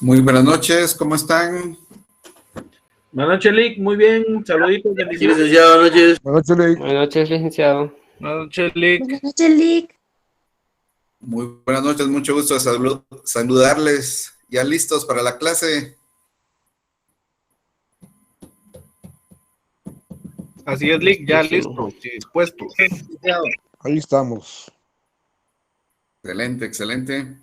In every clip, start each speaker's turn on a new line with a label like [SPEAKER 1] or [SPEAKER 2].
[SPEAKER 1] Muy buenas noches, ¿cómo están?
[SPEAKER 2] Buenas noches, Lick. Muy bien. Saluditos,
[SPEAKER 3] Sí,
[SPEAKER 2] bendiciones.
[SPEAKER 3] licenciado, buenas noches.
[SPEAKER 4] Buenas noches, Lick.
[SPEAKER 5] Buenas noches, licenciado.
[SPEAKER 2] Buenas noches, Lick.
[SPEAKER 6] Buenas noches, Lick.
[SPEAKER 1] Muy buenas noches, mucho gusto de saludarles. ¿Ya listos para la clase?
[SPEAKER 2] Así es, Lick. Ya
[SPEAKER 5] Listísimo.
[SPEAKER 2] listo. Sí, dispuesto.
[SPEAKER 4] Ahí estamos.
[SPEAKER 1] Excelente, excelente.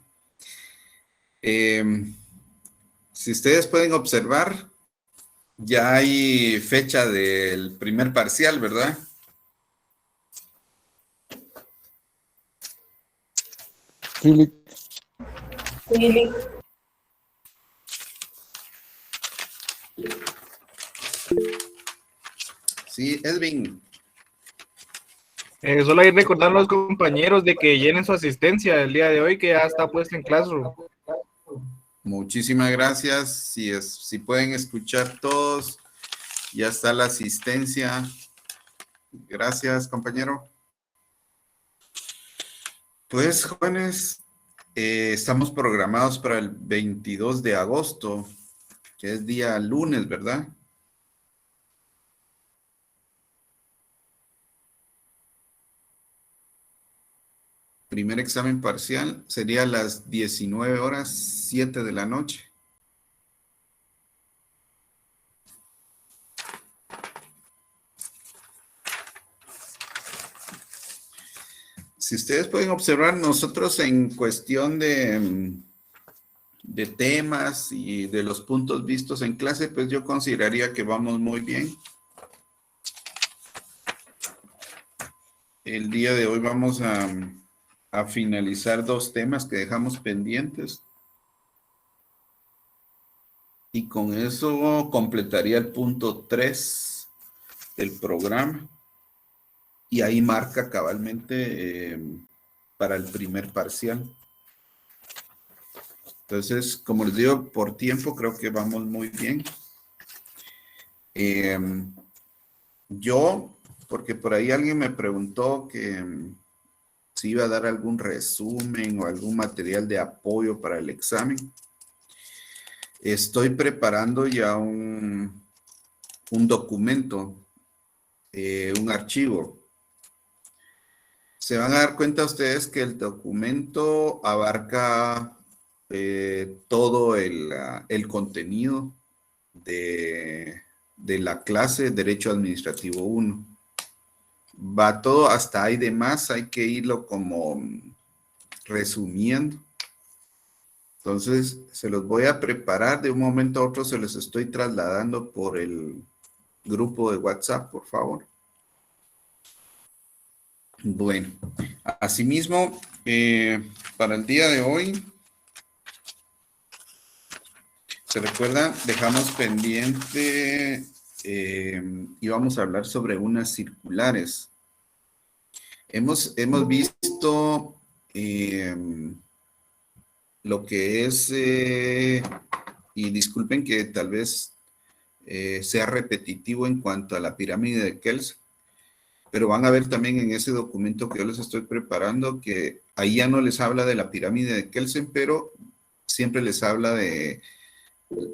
[SPEAKER 1] Si ustedes pueden observar, ya hay fecha del primer parcial, ¿verdad?
[SPEAKER 4] Sí, Lick.
[SPEAKER 1] Sí, Edwin.
[SPEAKER 2] Solo hay que recordar a los compañeros de que llenen su asistencia el día de hoy, que ya está puesta en Classroom.
[SPEAKER 1] Muchísimas gracias. Si pueden escuchar todos, ya está la asistencia. Gracias, compañero. Pues, jóvenes, estamos programados para el 22 de agosto, que es día lunes, ¿verdad? Primer examen parcial sería a las 19 horas, 7 de la noche. Si ustedes pueden observar, nosotros en cuestión de temas y de los puntos vistos en clase, pues yo consideraría que vamos muy bien. El día de hoy vamos a finalizar dos temas que dejamos pendientes. Y con eso completaría el punto 3 del programa. Y ahí marca cabalmente para el primer parcial. Entonces, como les digo, por tiempo creo que vamos muy bien. Yo, porque por ahí alguien me preguntó que si iba a dar algún resumen o algún material de apoyo para el examen. Estoy preparando ya un documento, un archivo. Se van a dar cuenta ustedes que el documento abarca todo el contenido de la clase Derecho Administrativo 1. Va todo hasta ahí de más, hay que irlo como resumiendo. Entonces, se los voy a preparar, de un momento a otro se los estoy trasladando por el grupo de WhatsApp, por favor. Bueno, asimismo, para el día de hoy, ¿se recuerdan? Dejamos pendiente y vamos a hablar sobre unas circulares. Hemos visto lo que es, y disculpen que tal vez sea repetitivo en cuanto a la pirámide de Kelsen, pero van a ver también en ese documento que yo les estoy preparando que ahí ya no les habla de la pirámide de Kelsen, pero siempre les habla de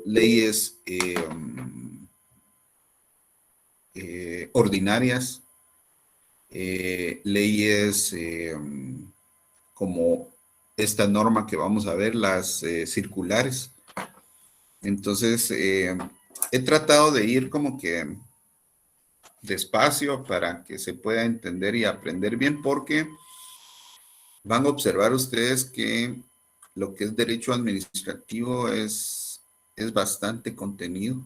[SPEAKER 1] leyes ordinarias, leyes como esta norma que vamos a ver, las circulares. Entonces, he tratado de ir como que despacio para que se pueda entender y aprender bien, porque van a observar ustedes que lo que es derecho administrativo es bastante contenido.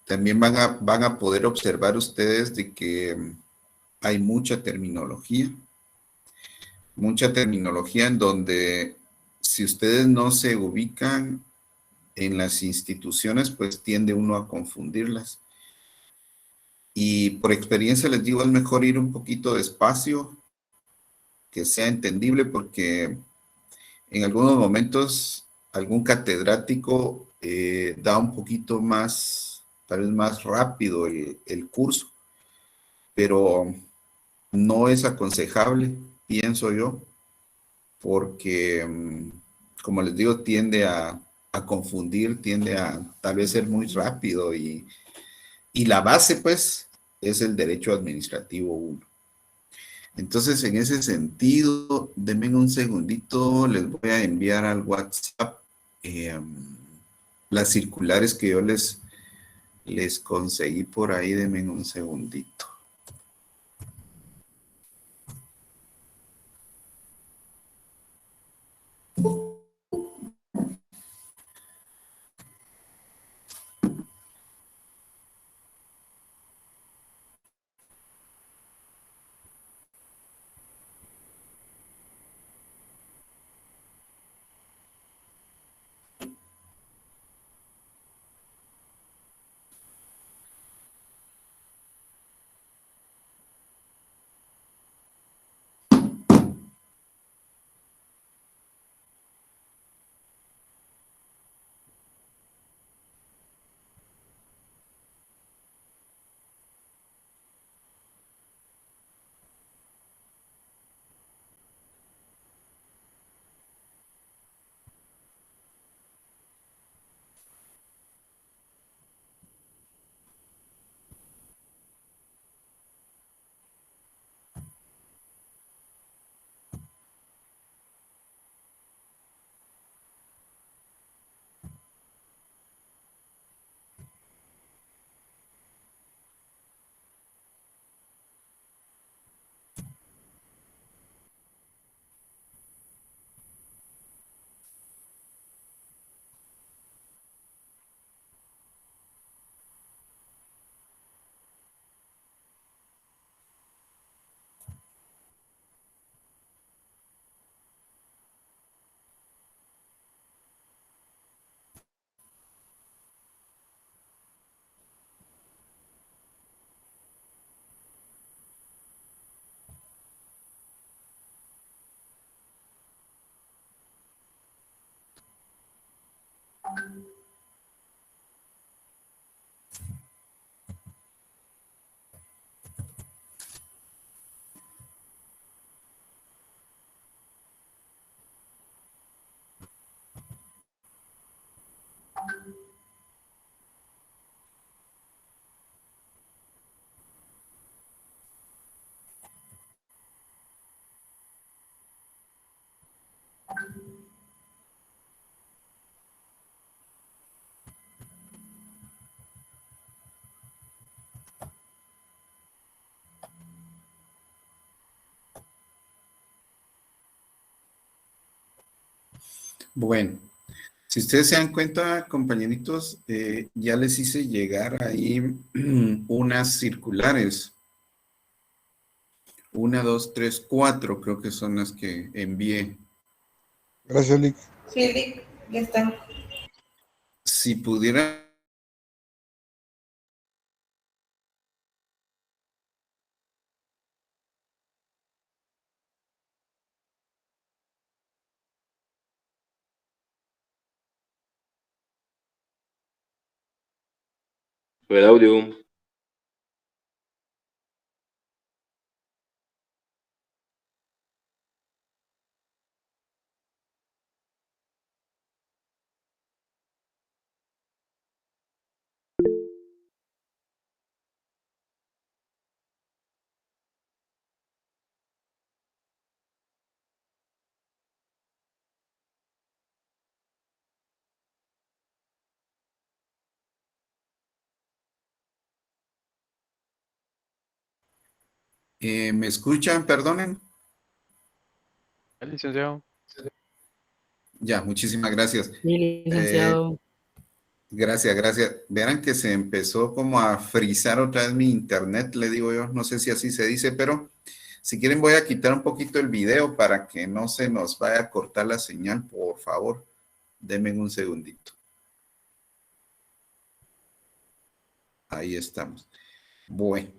[SPEAKER 1] También van a poder observar ustedes de que hay mucha terminología en donde si ustedes no se ubican en las instituciones, pues tiende uno a confundirlas. Y por experiencia les digo, es mejor ir un poquito despacio, que sea entendible, porque en algunos momentos algún catedrático da un poquito más, tal vez más rápido el curso, pero no es aconsejable, pienso yo, porque como les digo, tiende a confundir, tiende a tal vez ser muy rápido y la base, pues, es el derecho administrativo 1. Entonces, en ese sentido, denme un segundito, les voy a enviar al WhatsApp eh, las circulares que yo les conseguí por ahí, denme un segundito. Bueno, si ustedes se dan cuenta, compañeritos, ya les hice llegar ahí unas circulares. 1, 2, 3, 4, creo que son las que envié.
[SPEAKER 4] Gracias, Lick.
[SPEAKER 3] Sí, Lick, ya están.
[SPEAKER 1] Si pudiera.
[SPEAKER 5] El audio.
[SPEAKER 1] ¿Me escuchan? Perdonen.
[SPEAKER 2] El licenciado.
[SPEAKER 1] Ya, muchísimas gracias.
[SPEAKER 6] Sí, licenciado.
[SPEAKER 1] Gracias, gracias. Verán que se empezó como a frizar otra vez mi internet, le digo yo, no sé si así se dice, pero si quieren voy a quitar un poquito el video para que no se nos vaya a cortar la señal, por favor. Denme un segundito. Ahí estamos. Bueno,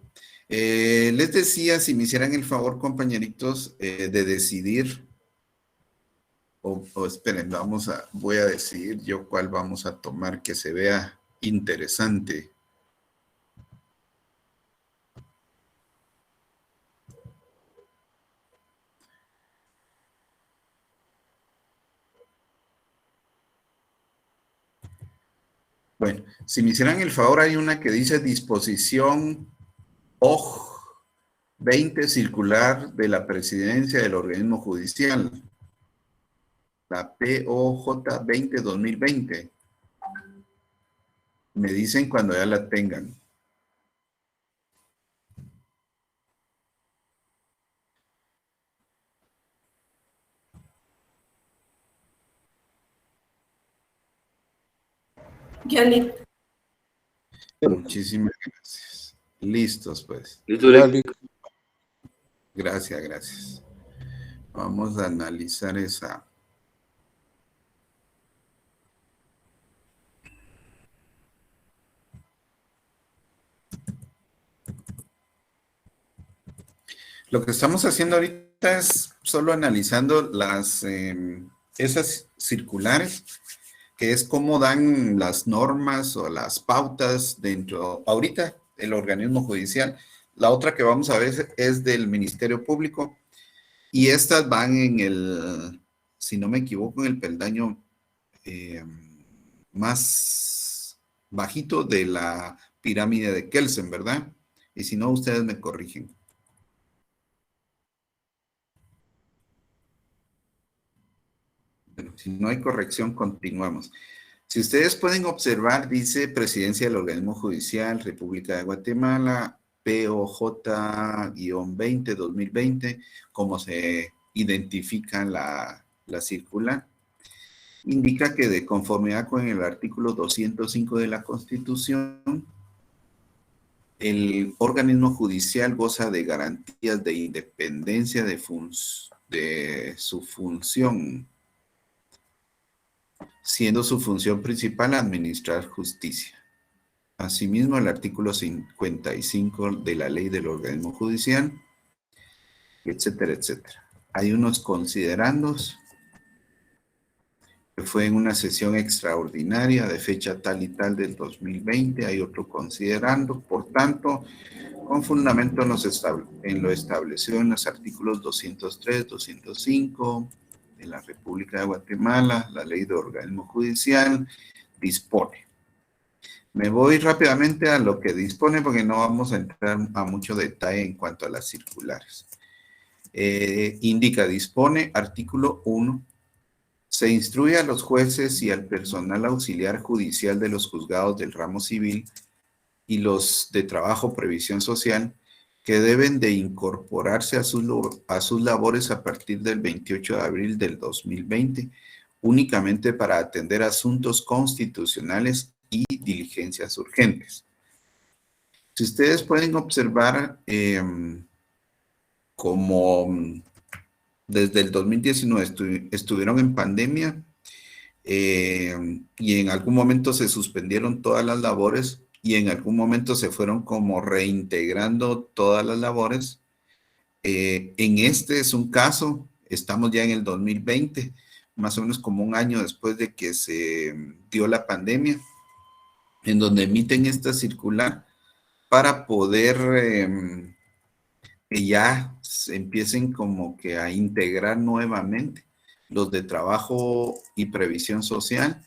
[SPEAKER 1] les decía, si me hicieran el favor, compañeritos, de decidir, o esperen, voy a decidir yo cuál vamos a tomar que se vea interesante. Bueno, si me hicieran el favor, hay una que dice disposición OJ 20 circular de la presidencia del organismo judicial. La POJ 20-2020. Me dicen cuando ya la tengan.
[SPEAKER 3] Ya, Lick.
[SPEAKER 1] Muchísimas gracias. Listos, pues.
[SPEAKER 2] Listo,
[SPEAKER 4] Ya,
[SPEAKER 2] Lick.
[SPEAKER 4] Lick.
[SPEAKER 1] Gracias, gracias. Vamos a analizar esa. Lo que estamos haciendo ahorita es solo analizando esas circulares, que es cómo dan las normas o las pautas dentro, ahorita, el organismo judicial. La otra que vamos a ver es del Ministerio Público, y estas van en el, si no me equivoco, en el peldaño más bajito de la pirámide de Kelsen, ¿verdad? Y si no, ustedes me corrigen. Bueno, si no hay corrección, continuamos. Si ustedes pueden observar, dice Presidencia del Organismo Judicial, República de Guatemala, POJ-20-2020, como se identifica la circular. Indica que de conformidad con el artículo 205 de la Constitución, el organismo judicial goza de garantías de independencia de su función, siendo su función principal administrar justicia. Asimismo, el artículo 55 de la Ley del Organismo Judicial, etcétera, etcétera. Hay unos considerandos, que fue en una sesión extraordinaria de fecha tal y tal del 2020, hay otro considerando, por tanto, con fundamento en lo establecido en los artículos 203, 205 de la República de Guatemala, la Ley de Organismo Judicial, dispone. Me voy rápidamente a lo que dispone porque no vamos a entrar a mucho detalle en cuanto a las circulares. Dispone, artículo 1, se instruye a los jueces y al personal auxiliar judicial de los juzgados del ramo civil y los de trabajo previsión social que deben de incorporarse a sus labores a partir del 28 de abril del 2020, únicamente para atender asuntos constitucionales y diligencias urgentes. Si ustedes pueden observar, como desde el 2019 estuvieron en pandemia, y en algún momento se suspendieron todas las labores y en algún momento se fueron como reintegrando todas las labores. En este es un caso, estamos ya en el 2020, más o menos como un año después de que se dio la pandemia, en donde emiten esta circular para poder que ya se empiecen como que a integrar nuevamente los de trabajo y previsión social,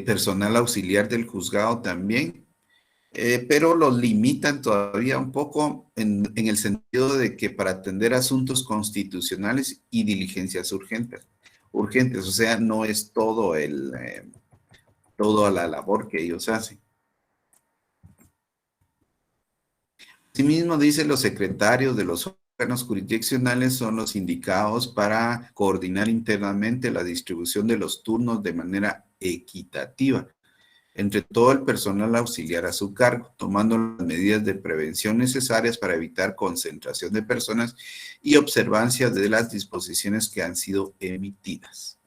[SPEAKER 1] personal auxiliar del juzgado también, pero los limitan todavía un poco en el sentido de que para atender asuntos constitucionales y diligencias urgentes, o sea, no es todo toda la labor que ellos hacen. Asimismo, dice, los secretarios de los órganos jurisdiccionales son los indicados para coordinar internamente la distribución de los turnos de manera equitativa entre todo el personal auxiliar a su cargo, tomando las medidas de prevención necesarias para evitar concentración de personas y observancia de las disposiciones que han sido emitidas.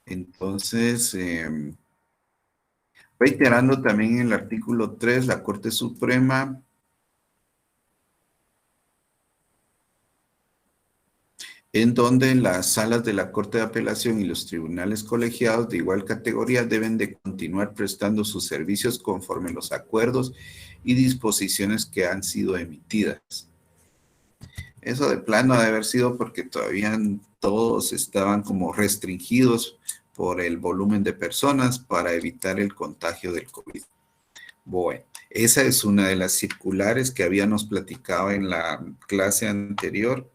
[SPEAKER 1] Entonces, reiterando también en el artículo 3, la Corte Suprema en donde las salas de la Corte de Apelación y los tribunales colegiados de igual categoría deben de continuar prestando sus servicios conforme los acuerdos y disposiciones que han sido emitidas. Eso de plano ha de haber sido porque todavía todos estaban como restringidos por el volumen de personas para evitar el contagio del COVID. Bueno, esa es una de las circulares que habíamos platicado en la clase anterior,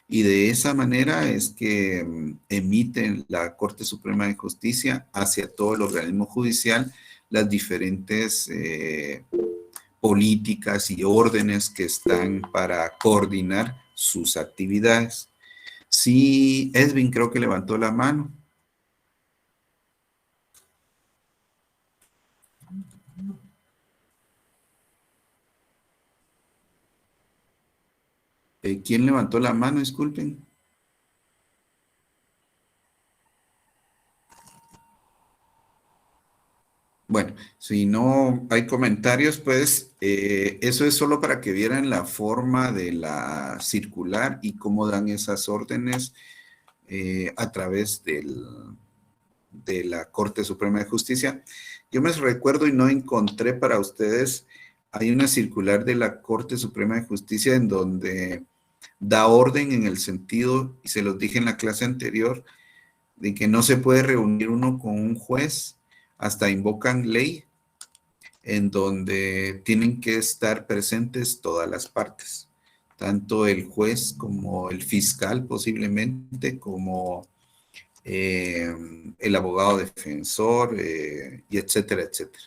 [SPEAKER 1] y de esa manera es que emite la Corte Suprema de Justicia hacia todo el organismo judicial las diferentes políticas y órdenes que están para coordinar sus actividades. Sí, Edwin creo que levantó la mano. ¿Quién levantó la mano? Disculpen. Bueno, si no hay comentarios, pues eso es solo para que vieran la forma de la circular y cómo dan esas órdenes a través de la Corte Suprema de Justicia. Yo me recuerdo y no encontré para ustedes, hay una circular de la Corte Suprema de Justicia en donde da orden en el sentido, y se los dije en la clase anterior, de que no se puede reunir uno con un juez, hasta invocan ley, en donde tienen que estar presentes todas las partes, tanto el juez como el fiscal posiblemente, como el abogado defensor, y etcétera, etcétera.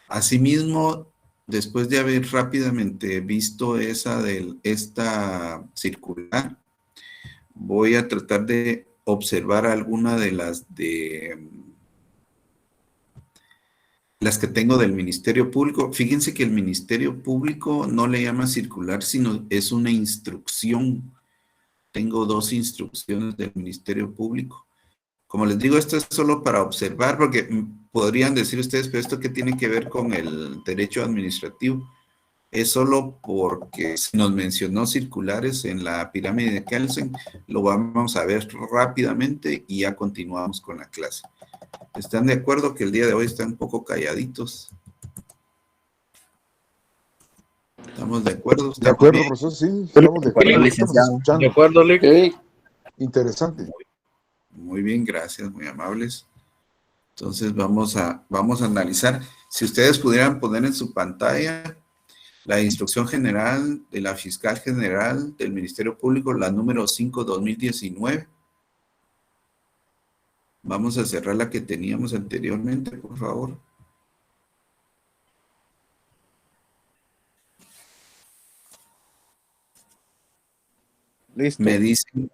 [SPEAKER 1] Asimismo, después de haber rápidamente visto esta circular, voy a tratar de observar alguna de las que tengo del Ministerio Público. Fíjense que el Ministerio Público no le llama circular, sino es una instrucción. Tengo 2 instrucciones del Ministerio Público. Como les digo, esto es solo para observar, porque podrían decir ustedes, pero ¿esto qué tiene que ver con el derecho administrativo? Es solo porque se nos mencionó circulares en la pirámide de Kelsen, lo vamos a ver rápidamente y ya continuamos con la clase. ¿Están de acuerdo que el día de hoy están un poco calladitos? ¿Estamos de acuerdo?
[SPEAKER 4] De acuerdo, profesor, sí, estamos de acuerdo. Estamos escuchando.
[SPEAKER 2] ¿De acuerdo, Lick?
[SPEAKER 4] Interesante.
[SPEAKER 1] Muy bien, gracias, muy amables. Entonces vamos a analizar. Si ustedes pudieran poner en su pantalla la instrucción general de la fiscal general del Ministerio Público, la número 5/2019. Vamos a cerrar la que teníamos anteriormente, por favor.
[SPEAKER 2] Listo.
[SPEAKER 1] Me dicen,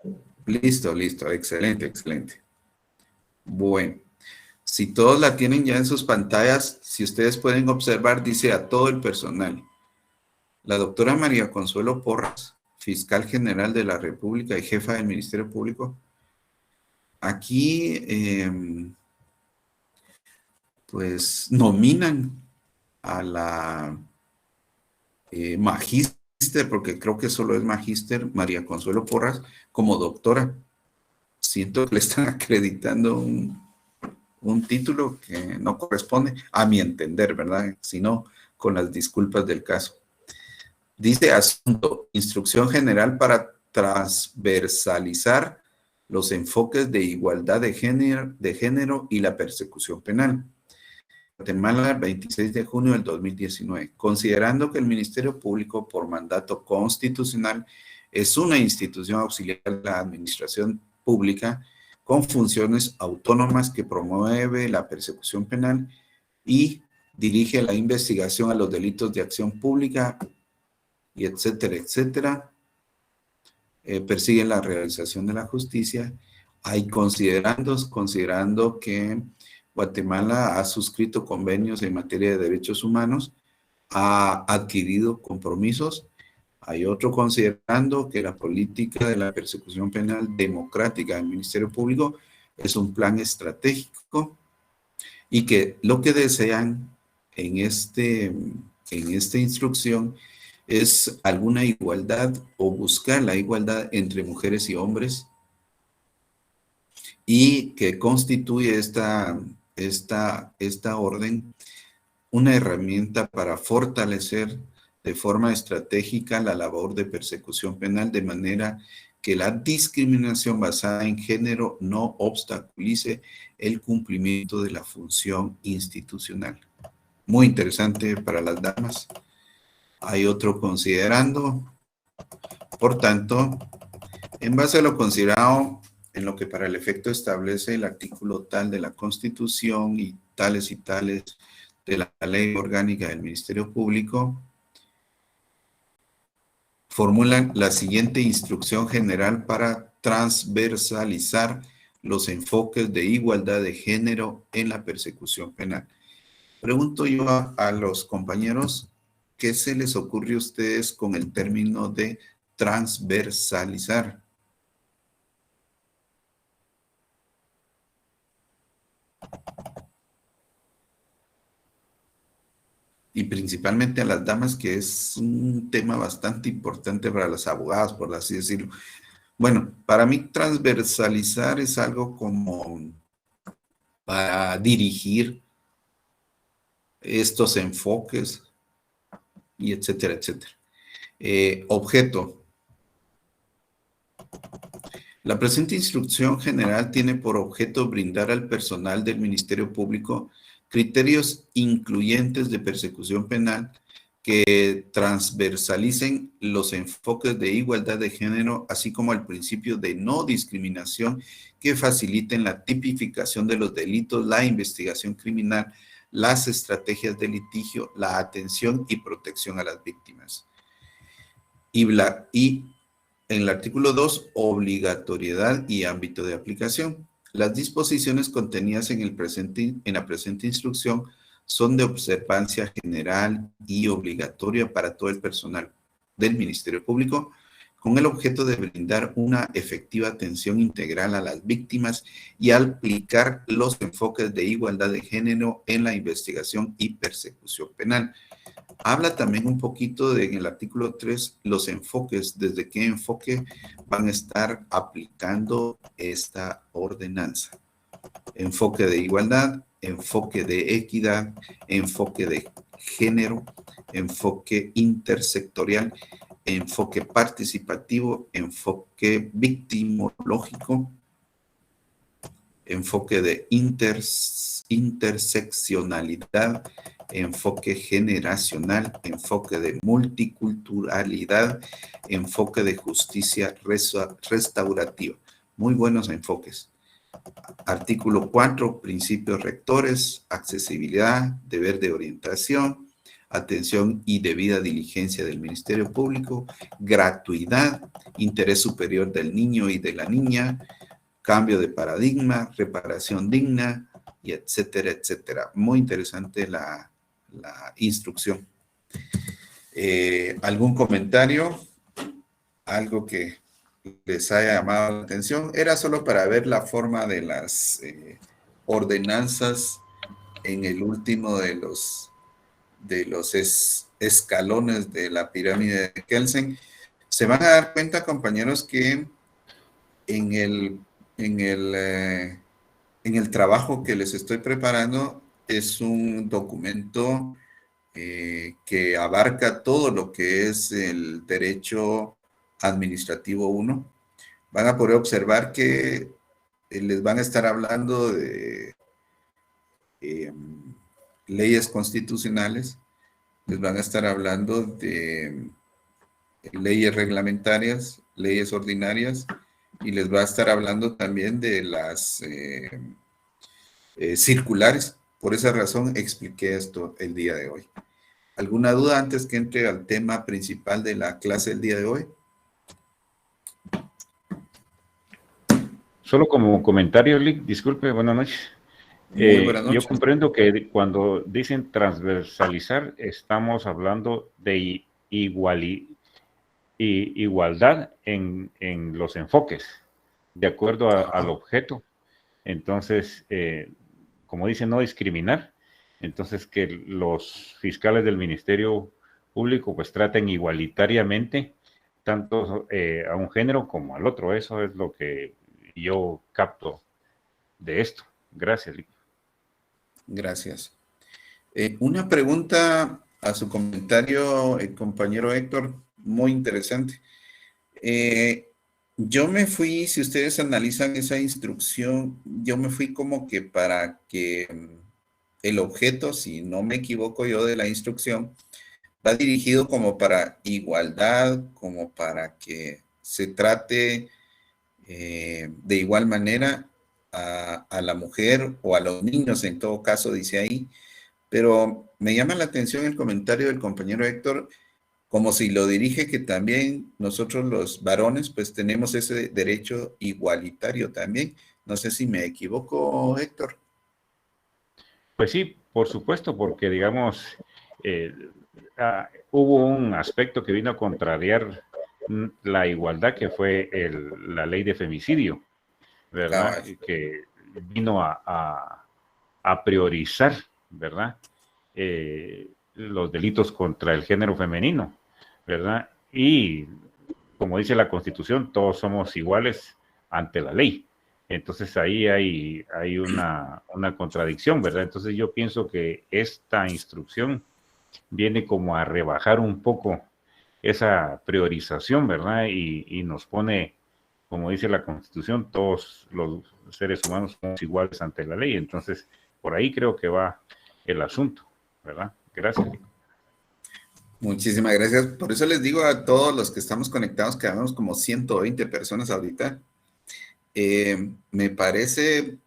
[SPEAKER 1] listo, excelente. Bueno, si todos la tienen ya en sus pantallas, si ustedes pueden observar, dice a todo el personal. La doctora María Consuelo Porras, fiscal general de la República y jefa del Ministerio Público, aquí pues nominan a la magíster, porque creo que solo es magíster, María Consuelo Porras, como doctora. Siento que le están acreditando un título que no corresponde, a mi entender, ¿verdad? Sino con las disculpas del caso. Dice asunto, instrucción general para transversalizar los enfoques de igualdad de género y la persecución penal. Guatemala, 26 de junio del 2019. Considerando que el Ministerio Público, por mandato constitucional, es una institución auxiliar de la administración pública con funciones autónomas que promueve la persecución penal y dirige la investigación a los delitos de acción pública, y etcétera, etcétera, persigue la realización de la justicia. Hay considerando que Guatemala ha suscrito convenios en materia de derechos humanos, ha adquirido compromisos. Hay otro considerando que la política de la persecución penal democrática del Ministerio Público es un plan estratégico y que lo que desean en esta instrucción es alguna igualdad o buscar la igualdad entre mujeres y hombres, y que constituye esta orden una herramienta para fortalecer de forma estratégica la labor de persecución penal, de manera que la discriminación basada en género no obstaculice el cumplimiento de la función institucional. Muy interesante para las damas. Hay otro considerando. Por tanto, en base a lo considerado, en lo que para el efecto establece el artículo tal de la Constitución y tales de la Ley Orgánica del Ministerio Público, formulan la siguiente instrucción general para transversalizar los enfoques de igualdad de género en la persecución penal. Pregunto yo a los compañeros, ¿qué se les ocurre a ustedes con el término de transversalizar? Y principalmente a las damas, que es un tema bastante importante para las abogadas, por así decirlo. Bueno, para mí transversalizar es algo como para dirigir estos enfoques y etcétera, etcétera. Objeto. La presente instrucción general tiene por objeto brindar al personal del Ministerio Público criterios incluyentes de persecución penal que transversalicen los enfoques de igualdad de género, así como el principio de no discriminación que faciliten la tipificación de los delitos, la investigación criminal, las estrategias de litigio, la atención y protección a las víctimas. Y en el artículo 2, obligatoriedad y ámbito de aplicación. Las disposiciones contenidas en la presente instrucción son de observancia general y obligatoria para todo el personal del Ministerio Público, con el objeto de brindar una efectiva atención integral a las víctimas y aplicar los enfoques de igualdad de género en la investigación y persecución penal. Habla también un poquito en el artículo 3 los enfoques, desde qué enfoque van a estar aplicando esta ordenanza. Enfoque de igualdad, enfoque de equidad, enfoque de género, enfoque intersectorial, enfoque participativo, enfoque victimológico, enfoque de interseccionalidad, enfoque generacional, enfoque de multiculturalidad, enfoque de justicia restaurativa. Muy buenos enfoques. Artículo 4, principios rectores, accesibilidad, deber de orientación, atención y debida diligencia del Ministerio Público, gratuidad, interés superior del niño y de la niña, cambio de paradigma, reparación digna, y etcétera, etcétera. Muy interesante la instrucción. ¿Algún comentario? ¿Algo que les haya llamado la atención? Era solo para ver la forma de las ordenanzas en el último de los escalones de la pirámide de Kelsen. Se van a dar cuenta, compañeros, que en el trabajo que les estoy preparando es un documento que abarca todo lo que es el derecho administrativo 1. Van a poder observar que les van a estar hablando de leyes constitucionales, les van a estar hablando de leyes reglamentarias, leyes ordinarias, y les va a estar hablando también de las circulares. Por esa razón expliqué esto el día de hoy. ¿Alguna duda antes que entre al tema principal de la clase del día de hoy?
[SPEAKER 5] Solo como comentario, Lick, disculpe, buenas noches.
[SPEAKER 1] Muy buenas noches.
[SPEAKER 5] Yo comprendo que cuando dicen transversalizar, estamos hablando de igualdad en los enfoques, de acuerdo al objeto. Entonces, como dice, no discriminar. Entonces, que los fiscales del Ministerio Público pues traten igualitariamente tanto a un género como al otro. Eso es lo que yo capto de esto. Gracias, Lick.
[SPEAKER 1] Gracias. Una pregunta a su comentario, compañero Héctor, muy interesante. Yo me fui, si ustedes analizan esa instrucción, yo me fui como que para que el objeto, si no me equivoco yo de la instrucción, va dirigido como para igualdad, como para que se trate de igual manera a la mujer o a los niños, en todo caso, dice ahí. Pero me llama la atención el comentario del compañero Héctor, como si lo dirige que también nosotros los varones pues tenemos ese derecho igualitario también. No sé si me equivoco, Héctor.
[SPEAKER 5] Pues sí, por supuesto, porque digamos, eh, hubo un aspecto que vino a contrariar la igualdad, que fue la ley de femicidio, ¿verdad?
[SPEAKER 1] Cabal.
[SPEAKER 5] Que vino a priorizar, ¿verdad? Los delitos contra el género femenino, ¿verdad? Y como dice la Constitución, todos somos iguales ante la ley. Entonces ahí hay una contradicción, ¿verdad? Entonces yo pienso que esta instrucción viene como a rebajar un poco esa priorización, ¿verdad? Y nos pone, como dice la Constitución, todos los seres humanos somos iguales ante la ley. Entonces, por ahí creo que va el asunto, ¿verdad? Gracias.
[SPEAKER 1] Muchísimas gracias. Por eso les digo a todos los que estamos conectados, que habemos como 120 personas ahorita, me parece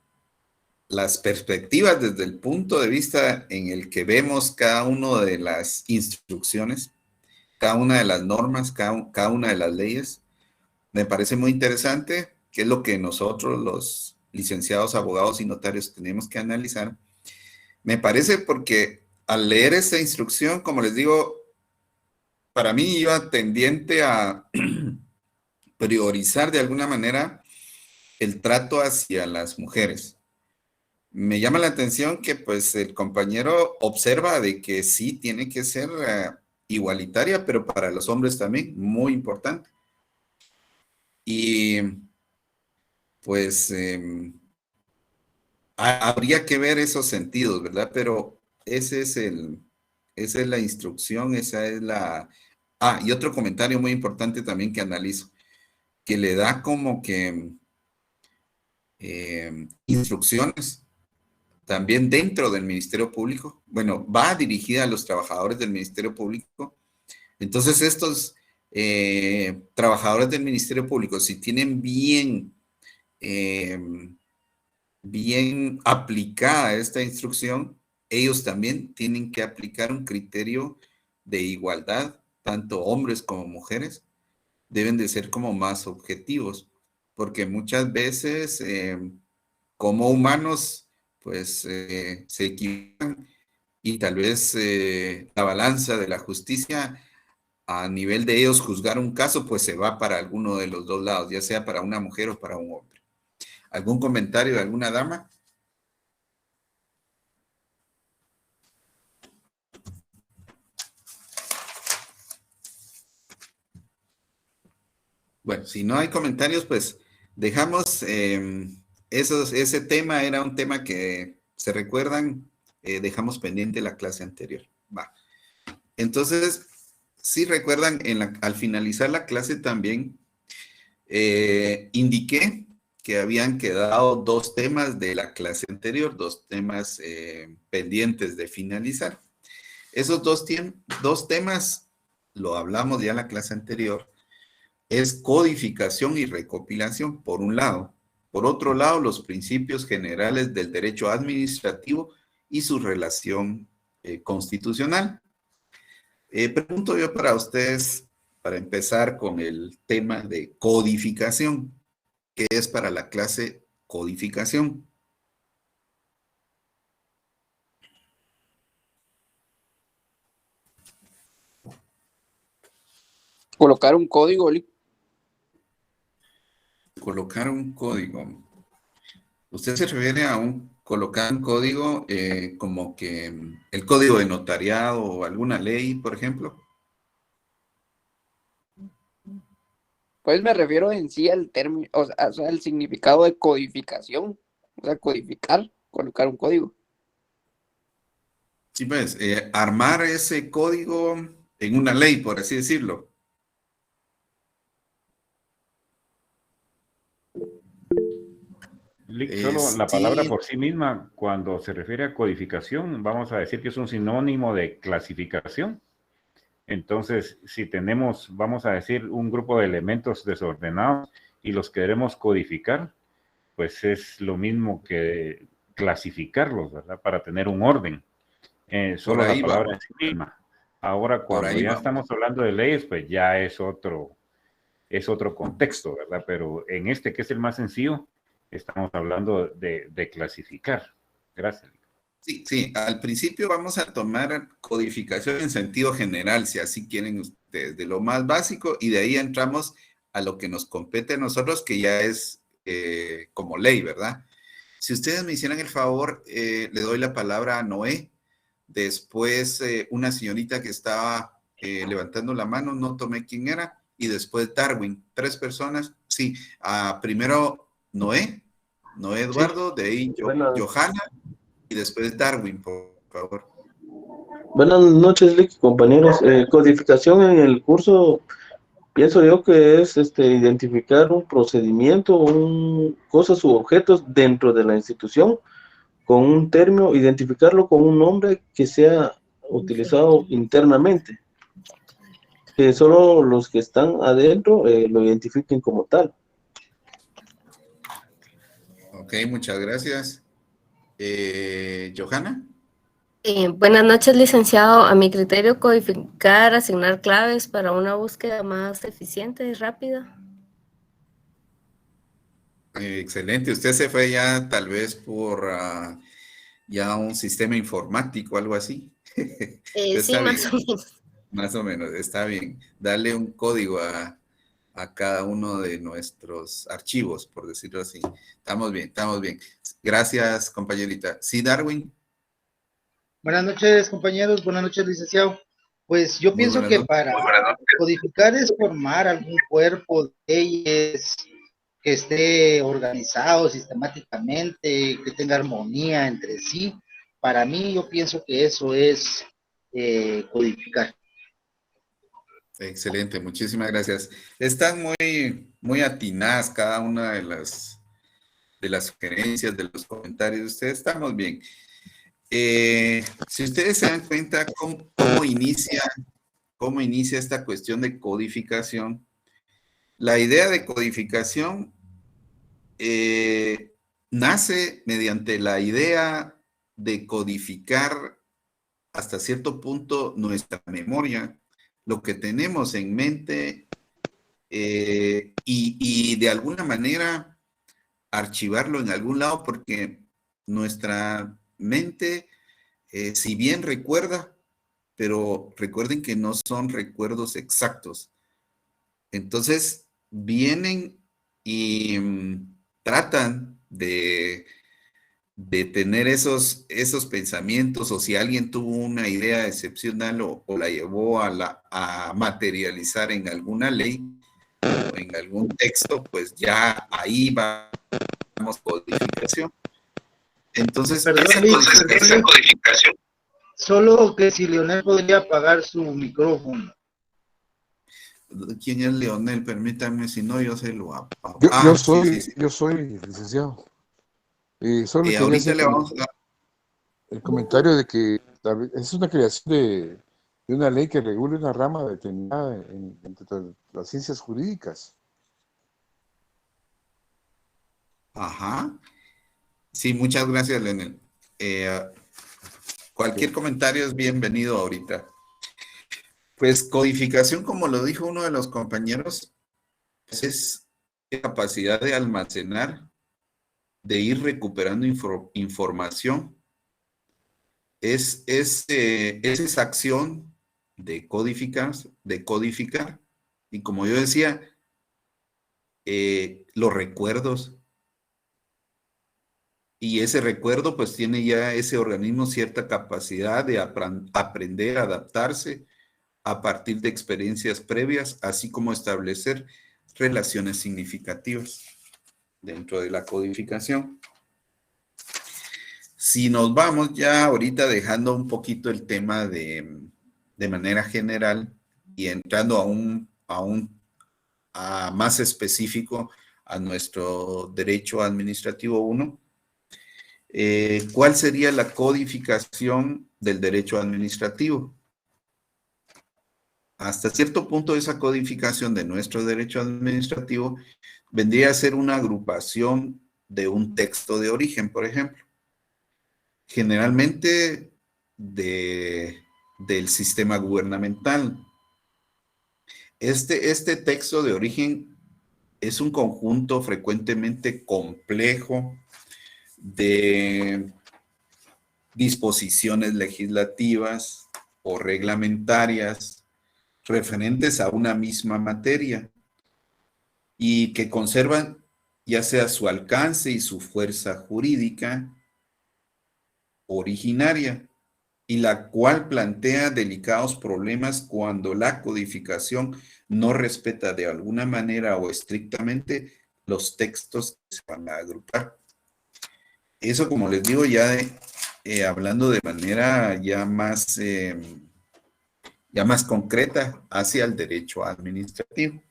[SPEAKER 1] las perspectivas desde el punto de vista en el que vemos cada una de las instrucciones, cada una de las normas, cada una de las leyes, me parece muy interesante, que es lo que nosotros los licenciados, abogados y notarios tenemos que analizar. Me parece porque al leer esa instrucción, como les digo, para mí iba tendiente a priorizar de alguna manera el trato hacia las mujeres. Me llama la atención que pues el compañero observa de que sí tiene que ser igualitaria, pero para los hombres también, muy importante. Y pues habría que ver esos sentidos, ¿verdad? Pero esa es la instrucción, esa es la... Ah, y otro comentario muy importante también que analizo, que le da como que instrucciones también dentro del Ministerio Público. Bueno, va dirigida a los trabajadores del Ministerio Público. Entonces, estos trabajadores del Ministerio Público, si tienen bien aplicada esta instrucción, ellos también tienen que aplicar un criterio de igualdad, tanto hombres como mujeres, deben de ser como más objetivos, porque muchas veces como humanos, pues se equivocan y tal vez la balanza de la justicia a nivel de ellos juzgar un caso, pues se va para alguno de los dos lados, ya sea para una mujer o para un hombre. ¿Algún comentario de alguna dama? Bueno, si no hay comentarios, pues dejamos ese tema, era un tema que se recuerdan, dejamos pendiente la clase anterior. Va. Entonces, si recuerdan, al finalizar la clase también indiqué que habían quedado dos temas de la clase anterior, dos temas pendientes de finalizar. Esos dos temas, lo hablamos ya en la clase anterior, es codificación y recopilación, por un lado. Por otro lado, los principios generales del derecho administrativo y su relación constitucional. Pregunto yo para ustedes, para empezar con el tema de codificación, ¿qué es para la clase codificación?
[SPEAKER 6] Colocar un código,
[SPEAKER 1] Colocar un código. ¿Usted se refiere a colocar un código como que el código de notariado o alguna ley, por ejemplo?
[SPEAKER 6] pues me refiero en sí al término, o sea, el significado de codificación, o sea, codificar, colocar un código.
[SPEAKER 1] Sí, pues, armar ese código en una ley, por así decirlo.
[SPEAKER 5] Solo la palabra
[SPEAKER 1] Sí,
[SPEAKER 5] por sí misma, cuando se refiere a codificación, vamos a decir que es un sinónimo de clasificación. Entonces, si tenemos, vamos a decir, un grupo de elementos desordenados y los queremos codificar, pues es lo mismo que clasificarlos, ¿verdad? Para tener un orden.
[SPEAKER 1] por
[SPEAKER 5] Solo la
[SPEAKER 1] ahí
[SPEAKER 5] palabra en
[SPEAKER 1] vamos,
[SPEAKER 5] sí misma. Ahora,
[SPEAKER 1] por
[SPEAKER 5] cuando
[SPEAKER 1] ahí
[SPEAKER 5] ya
[SPEAKER 1] vamos.
[SPEAKER 5] estamos hablando de leyes, pues ya es otro contexto, ¿verdad? Pero en este, que es el más sencillo, estamos hablando de clasificar. Gracias.
[SPEAKER 1] Sí, sí, al principio vamos a tomar codificación en sentido general, si así quieren ustedes, de lo más básico, y de ahí entramos a lo que nos compete a nosotros, que ya es como ley, ¿verdad? Si ustedes me hicieran el favor, le doy la palabra a Noé, después una señorita que estaba levantando la mano, no tomé quién era, y después Darwin, 3 personas, sí, primero Noé
[SPEAKER 7] Sí,
[SPEAKER 1] Eduardo, de ahí
[SPEAKER 7] buenas,
[SPEAKER 1] Johanna, y después Darwin, por favor.
[SPEAKER 7] buenas noches, Lick, compañeros. Codificación en el curso, pienso yo que es identificar un procedimiento, cosas u objetos dentro de la institución con un término, identificarlo con un nombre que sea utilizado internamente, que solo los que están adentro lo identifiquen como tal.
[SPEAKER 1] Ok, muchas gracias. Johanna.
[SPEAKER 8] Buenas noches, licenciado. A mi criterio, codificar, asignar claves para una búsqueda más eficiente y rápida.
[SPEAKER 1] Excelente. Usted se fue ya tal vez por ya un sistema informático, algo así.
[SPEAKER 8] Sí,
[SPEAKER 1] Está
[SPEAKER 8] más o
[SPEAKER 1] bien,
[SPEAKER 8] menos.
[SPEAKER 1] más o menos, está bien. Dale un código a cada uno de nuestros archivos, por decirlo así. Estamos bien, estamos bien. Gracias, compañerita. Sí, Darwin.
[SPEAKER 9] Buenas noches, compañeros. Buenas noches, licenciado. Pues yo
[SPEAKER 1] Muy
[SPEAKER 9] pienso
[SPEAKER 1] buenas
[SPEAKER 9] que
[SPEAKER 1] noches.
[SPEAKER 9] para codificar es formar algún cuerpo de leyes que esté organizado sistemáticamente, que tenga armonía entre sí. Para mí, yo pienso que eso es codificar.
[SPEAKER 1] Excelente, muchísimas gracias. Están muy atinadas cada una de las sugerencias, de los comentarios de ustedes. Estamos bien. Si ustedes se dan cuenta cómo inicia esta cuestión de codificación, la idea de codificación nace mediante la idea de codificar hasta cierto punto nuestra memoria, lo que tenemos en mente y de alguna manera archivarlo en algún lado porque nuestra mente, si bien recuerda, pero recuerden que no son recuerdos exactos. Entonces, vienen y tratan de tener esos pensamientos, o si alguien tuvo una idea excepcional o la llevó a materializar en alguna ley o en algún texto, pues ya ahí vamos codificación. Entonces,
[SPEAKER 9] Perdón,
[SPEAKER 1] esa
[SPEAKER 9] Liz,
[SPEAKER 1] codificación.
[SPEAKER 9] solo que si Leonel podría apagar su micrófono.
[SPEAKER 1] ¿Quién es Leonel? Permítame, si no, yo se lo apago.
[SPEAKER 4] Yo
[SPEAKER 1] Sí.
[SPEAKER 4] soy licenciado. Solo quería
[SPEAKER 1] Ahorita
[SPEAKER 4] hacer
[SPEAKER 1] le vamos a dar.
[SPEAKER 4] el comentario de que tal vez es una creación de una ley que regule una rama determinada entre las ciencias jurídicas.
[SPEAKER 1] Ajá. Sí, muchas gracias, Leonel. Cualquier comentario es bienvenido ahorita. Pues codificación, como lo dijo uno de los compañeros, es capacidad de almacenar, de ir recuperando información. Es esa acción de codificar, y como yo decía, los recuerdos. Y ese recuerdo pues tiene ya ese organismo cierta capacidad de aprender, adaptarse a partir de experiencias previas, así como establecer relaciones significativas dentro de la codificación. Si nos vamos ya ahorita dejando un poquito el tema de manera general y entrando a más específico a nuestro derecho administrativo 1, ¿cuál sería la codificación del derecho administrativo? Hasta cierto punto, esa codificación de nuestro derecho administrativo vendría a ser una agrupación de un texto de origen, por ejemplo. Generalmente del sistema gubernamental. Este texto de origen es un conjunto frecuentemente complejo de disposiciones legislativas o reglamentarias referentes a una misma materia y que conservan ya sea su alcance y su fuerza jurídica originaria, y la cual plantea delicados problemas cuando la codificación no respeta de alguna manera o estrictamente los textos que se van a agrupar. Eso, como les digo, ya hablando de manera ya más concreta hacia el derecho administrativo.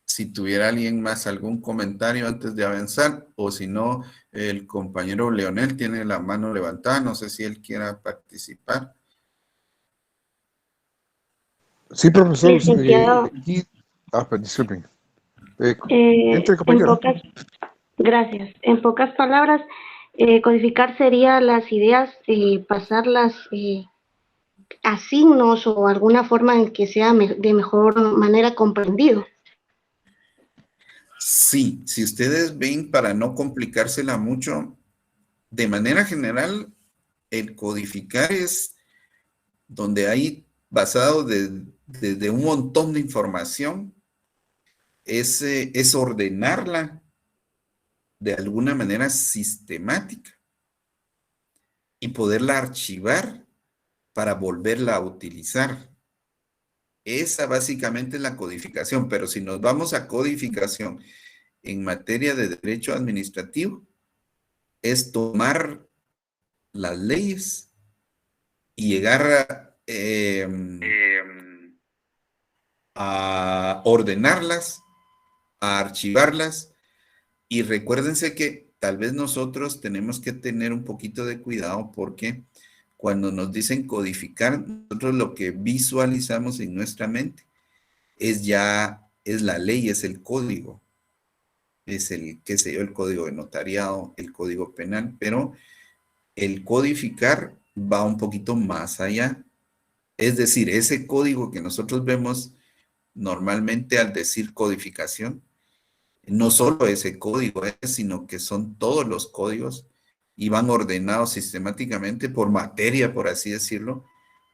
[SPEAKER 1] Si tuviera alguien más algún comentario antes de avanzar, o si no, el compañero Leonel tiene la mano levantada, no sé si él quiera participar.
[SPEAKER 4] Sí, profesor.
[SPEAKER 10] Licenciado.
[SPEAKER 4] Disculpen.
[SPEAKER 10] En
[SPEAKER 4] compañero.
[SPEAKER 10] Gracias. En pocas palabras, codificar sería las ideas, pasarlas a signos o alguna forma en que sea de mejor manera comprendido.
[SPEAKER 1] Sí, si ustedes ven, para no complicársela mucho, de manera general, el codificar es donde hay, basado de un montón de información, es ordenarla de alguna manera sistemática y poderla archivar para volverla a utilizar. Esa básicamente es la codificación, pero si nos vamos a codificación en materia de derecho administrativo, es tomar las leyes y llegar a ordenarlas, a archivarlas, y recuérdense que tal vez nosotros tenemos que tener un poquito de cuidado porque cuando nos dicen codificar, nosotros lo que visualizamos en nuestra mente es la ley, es el código, es el, qué sé yo, el código de notariado, el código penal, pero el codificar va un poquito más allá. Es decir, ese código que nosotros vemos normalmente al decir codificación, no solo ese código, sino que son todos los códigos y van ordenados sistemáticamente por materia, por así decirlo.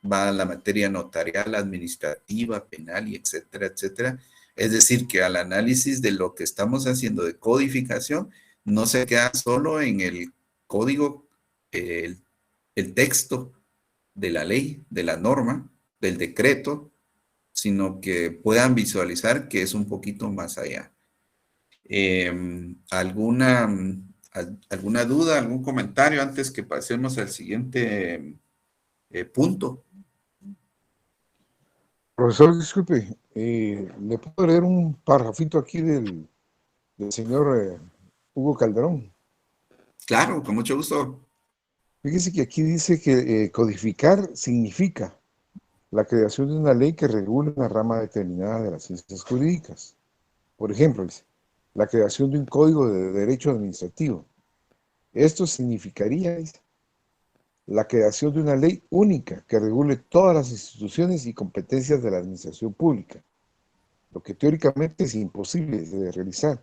[SPEAKER 1] Va la materia notarial, administrativa, penal, y etcétera, etcétera. Es decir, que al análisis de lo que estamos haciendo de codificación, no se queda solo en el código, el texto de la ley, de la norma, del decreto, sino que puedan visualizar que es un poquito más allá. ¿Alguna duda, algún comentario antes que pasemos al siguiente punto?
[SPEAKER 4] Profesor, disculpe, ¿le puedo leer un parrafito aquí del señor Hugo Calderón?
[SPEAKER 1] Claro, con mucho gusto.
[SPEAKER 4] Fíjese que aquí dice que codificar significa la creación de una ley que regule una rama determinada de las ciencias jurídicas. Por ejemplo, dice, la creación de un código de derecho administrativo. Esto significaría, dice, la creación de una ley única que regule todas las instituciones y competencias de la administración pública, lo que teóricamente es imposible de realizar,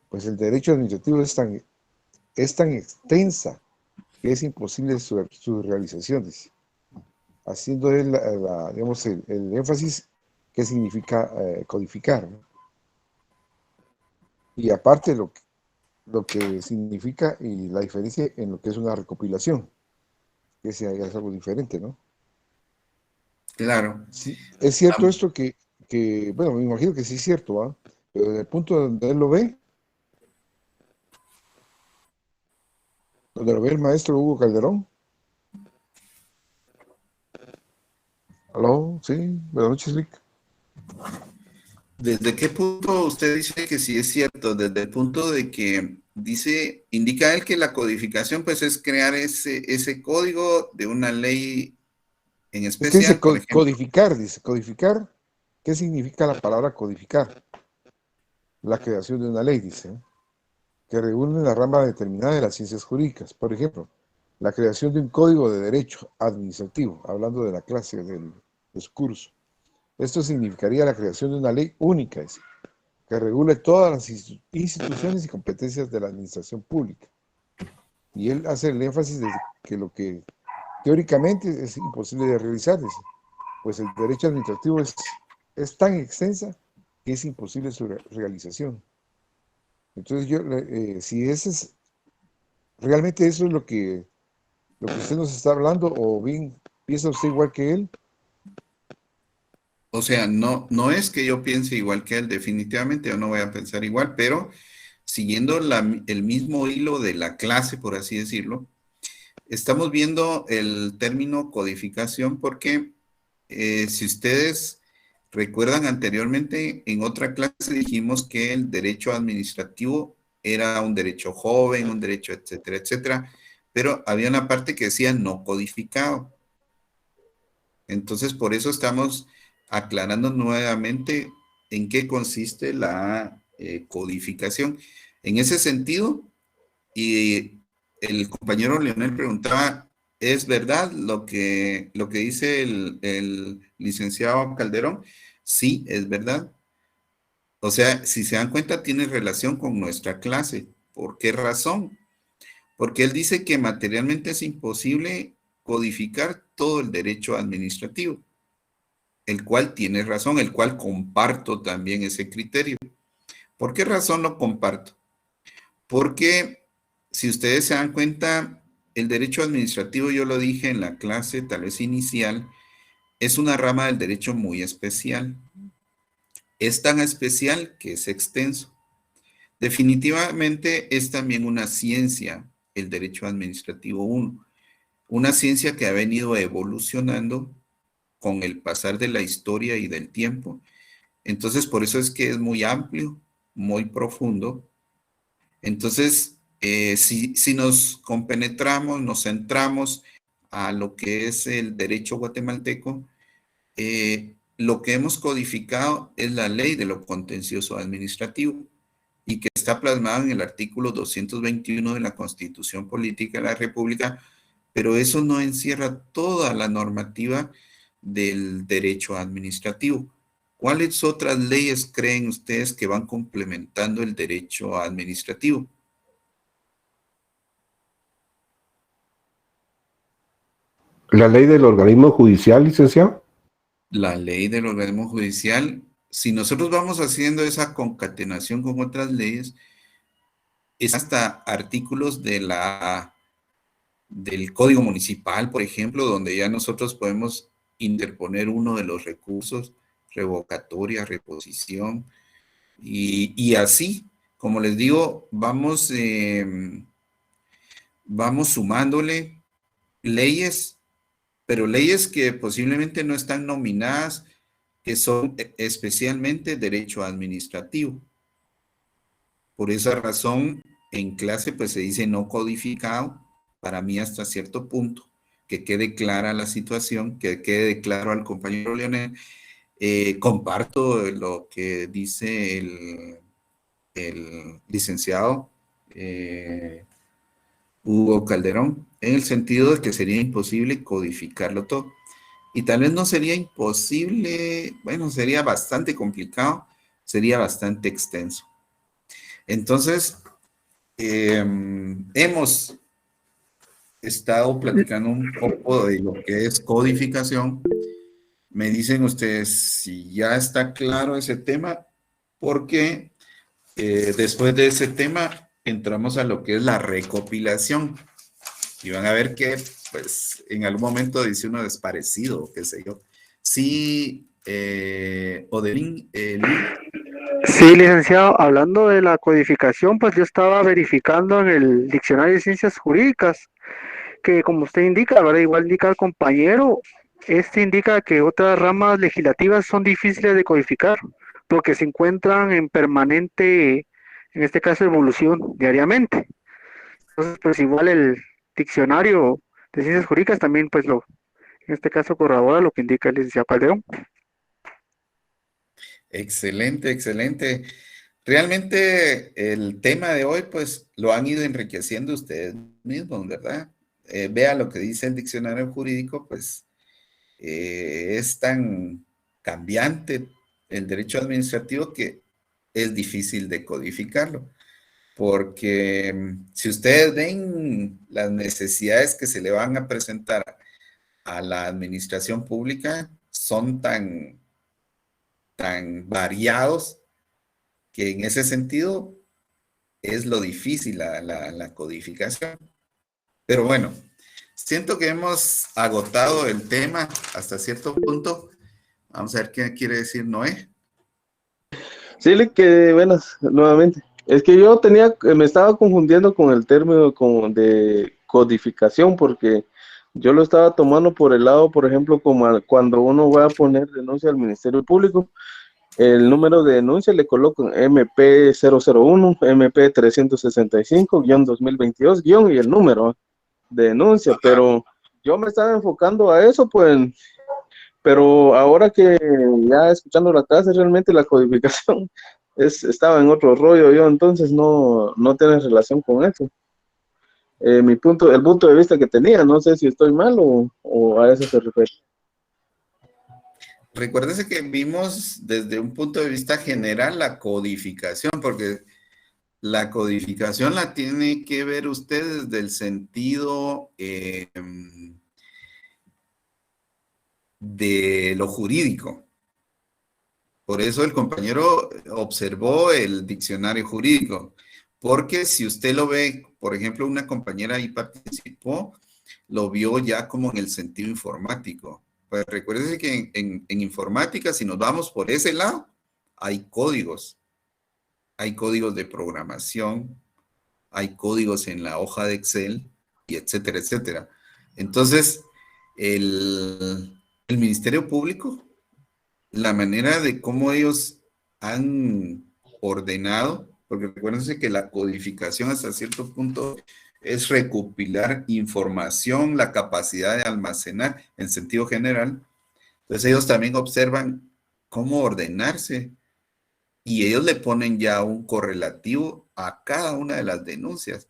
[SPEAKER 4] pues el derecho administrativo es tan extensa que es imposible su realización, dice, haciendo él digamos, el énfasis que significa codificar, ¿no? Y aparte lo que significa y la diferencia en lo que es una recopilación, que es algo diferente, ¿no?
[SPEAKER 1] Claro.
[SPEAKER 4] Sí, es cierto esto que, bueno, me imagino que sí es cierto, ¿va? Pero desde el punto donde él lo ve, donde lo ve el maestro Hugo Calderón. ¿Aló? Sí, buenas noches, Rick.
[SPEAKER 1] ¿Desde qué punto usted dice que sí es cierto? Desde el punto de que indica él que la codificación pues es crear ese código de una ley en
[SPEAKER 4] Es que dice
[SPEAKER 1] especial, por ejemplo.
[SPEAKER 4] codificar, dice codificar. ¿Qué significa la palabra codificar? La creación de una ley, dice, ¿eh? Que regule la rama determinada de las ciencias jurídicas. Por ejemplo, la creación de un código de derecho administrativo, hablando de la clase del curso. Esto significaría la creación de una ley única, dice, que regule todas las instituciones y competencias de la administración pública. Y él hace el énfasis de que lo que teóricamente es imposible de realizar, dice, pues el derecho administrativo es tan extensa que es imposible su realización. Entonces si realmente eso es lo que usted nos está hablando, o bien piensa usted igual que él.
[SPEAKER 1] O sea, no es que yo piense igual que él, definitivamente yo no voy a pensar igual, pero siguiendo el mismo hilo de la clase, por así decirlo, estamos viendo el término codificación porque si ustedes recuerdan anteriormente, en otra clase dijimos que el derecho administrativo era un derecho joven, un derecho, etcétera, etcétera, pero había una parte que decía no codificado. Entonces, por eso estamos aclarando nuevamente en qué consiste la codificación. En ese sentido, y el compañero Leonel preguntaba, ¿es verdad lo que dice el licenciado Calderón? Sí, es verdad. O sea, si se dan cuenta, tiene relación con nuestra clase. ¿Por qué razón? Porque él dice que materialmente es imposible codificar todo el derecho administrativo, el cual tiene razón, el cual comparto también ese criterio. ¿Por qué razón lo comparto? Porque si ustedes se dan cuenta, el derecho administrativo, yo lo dije en la clase tal vez inicial, es una rama del derecho muy especial. Es tan especial que es extenso. Definitivamente es también una ciencia, el derecho administrativo 1, una ciencia que ha venido evolucionando con el pasar de la historia y del tiempo. Entonces, por eso es que es muy amplio, muy profundo. Entonces, si nos compenetramos, nos centramos a lo que es el derecho guatemalteco, lo que hemos codificado es la ley de lo contencioso administrativo y que está plasmado en el artículo 221 de la Constitución Política de la República, pero eso no encierra toda la normativa del derecho administrativo. ¿Cuáles otras leyes creen ustedes que van complementando el derecho administrativo?
[SPEAKER 11] ¿La ley del organismo judicial, licenciado?
[SPEAKER 1] La ley del organismo judicial, si nosotros vamos haciendo esa concatenación con otras leyes, es hasta artículos del Código Municipal, por ejemplo, donde ya nosotros podemos interponer uno de los recursos, revocatoria, reposición, y así, como les digo, vamos sumándole leyes, pero leyes que posiblemente no están nominadas, que son especialmente derecho administrativo. Por esa razón, en clase pues se dice no codificado, para mí hasta cierto punto, que quede clara la situación, que quede claro al compañero Leonel. Comparto lo que dice el licenciado Hugo Calderón, en el sentido de que sería imposible codificarlo todo. Y tal vez no sería imposible, bueno, sería bastante complicado, sería bastante extenso. Entonces, hemos estado platicando un poco de lo que es codificación. Me dicen ustedes si ya está claro ese tema, porque después de ese tema entramos a lo que es la recopilación. Y van a ver que, pues, en algún momento dice uno desparecido, qué sé yo. Sí, Odelín.
[SPEAKER 12] Sí, licenciado, hablando de la codificación, pues yo estaba verificando en el Diccionario de Ciencias Jurídicas que, como usted indica, ¿verdad? Igual indica el compañero, este indica que otras ramas legislativas son difíciles de codificar, porque se encuentran en permanente, en este caso, evolución diariamente. Entonces, pues igual el diccionario de ciencias jurídicas también, pues en este caso corrobora lo que indica el licenciado Calderón.
[SPEAKER 1] Excelente, excelente. Realmente el tema de hoy, pues lo han ido enriqueciendo ustedes mismos, ¿verdad? Vea lo que dice el diccionario jurídico, pues es tan cambiante el derecho administrativo que es difícil de codificarlo. Porque si ustedes ven las necesidades que se le van a presentar a la administración pública, son tan variados que en ese sentido es lo difícil la codificación. Pero bueno, siento que hemos agotado el tema hasta cierto punto. Vamos a ver qué quiere decir Noé.
[SPEAKER 7] Sí, que buenas, nuevamente. Es que me estaba confundiendo con el término de codificación, porque yo lo estaba tomando por el lado, por ejemplo, como cuando uno va a poner denuncia al Ministerio Público, el número de denuncia le colocan MP001, MP365-2022, y el número de denuncia, pero yo me estaba enfocando a eso, pues, pero ahora que ya escuchando la clase, realmente la codificación estaba en otro rollo yo, entonces no tiene relación con eso. El punto de vista que tenía, no sé si estoy mal o a eso se refiere.
[SPEAKER 1] Recuérdese que vimos desde un punto de vista general la codificación, porque la codificación la tiene que ver usted desde el sentido de lo jurídico. Por eso el compañero observó el diccionario jurídico, porque si usted lo ve, por ejemplo, una compañera ahí participó, lo vio ya como en el sentido informático. Pues recuérdese que en informática, si nos vamos por ese lado, hay códigos de programación, hay códigos en la hoja de Excel, y etcétera, etcétera. Entonces, el Ministerio Público, la manera de cómo ellos han ordenado, porque recuérdense que la codificación hasta cierto punto es recopilar información, la capacidad de almacenar en sentido general. Entonces ellos también observan cómo ordenarse y ellos le ponen ya un correlativo a cada una de las denuncias.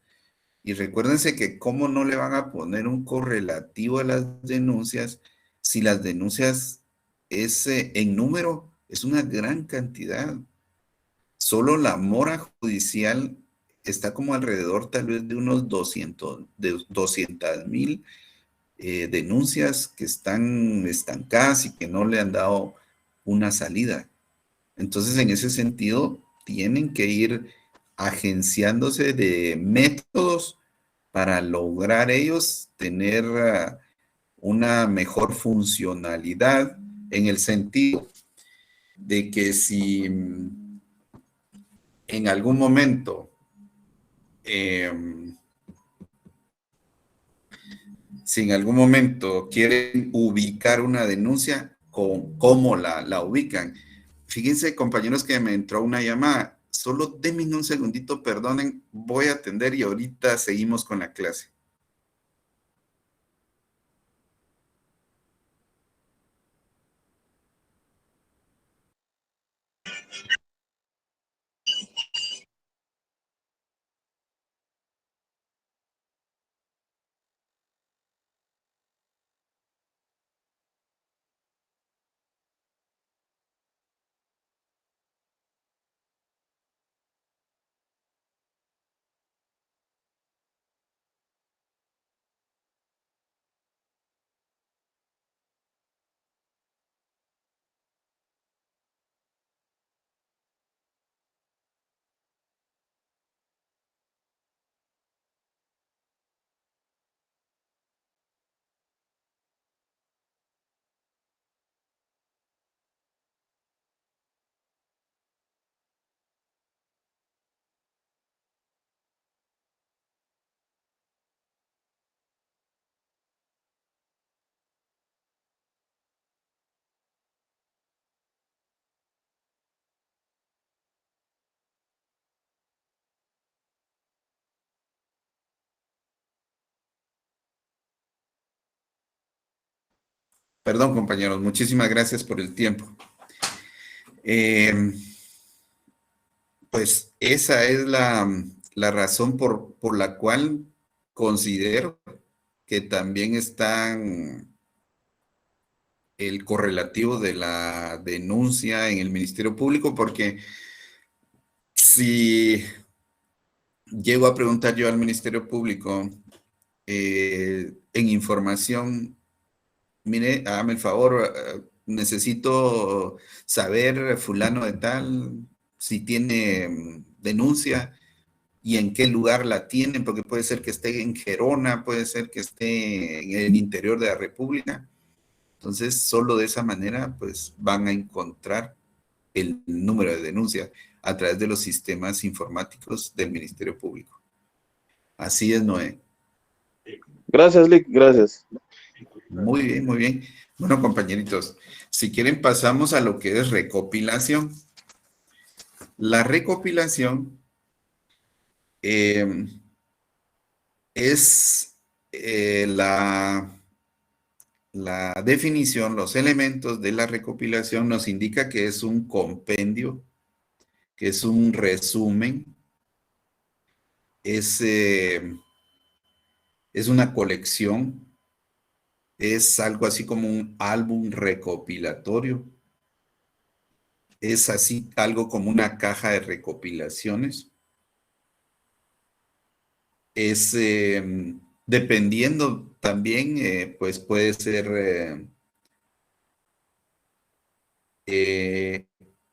[SPEAKER 1] Y recuérdense que cómo no le van a poner un correlativo a las denuncias si las denuncias es en número, es una gran cantidad. Solo la mora judicial está como alrededor tal vez de unos 200,000 denuncias que están estancadas y que no le han dado una salida. Entonces, en ese sentido, tienen que ir agenciándose de métodos para lograr ellos tener una mejor funcionalidad en el sentido de que si en algún momento quieren ubicar una denuncia, ¿cómo la ubican? Fíjense, compañeros, que me entró una llamada. Solo denme un segundito, perdonen, voy a atender y ahorita seguimos con la clase. Perdón, compañeros, muchísimas gracias por el tiempo. Pues esa es la razón por la cual considero que también están el correlativo de la denuncia en el Ministerio Público, porque si llego a preguntar yo al Ministerio Público en información, mire, hágame el favor, necesito saber fulano de tal si tiene denuncia y en qué lugar la tienen, porque puede ser que esté en Gerona, puede ser que esté en el interior de la República. Entonces, solo de esa manera, pues, van a encontrar el número de denuncia a través de los sistemas informáticos del Ministerio Público. Así es, Noé.
[SPEAKER 7] Gracias, Lick, gracias.
[SPEAKER 1] Muy bien, muy bien. Bueno, compañeritos, si quieren pasamos a lo que es recopilación. La recopilación es la definición, los elementos de la recopilación nos indica que es un compendio, que es un resumen, es una colección, es algo así como un álbum recopilatorio, es así algo como una caja de recopilaciones. Es, dependiendo también, pues puede ser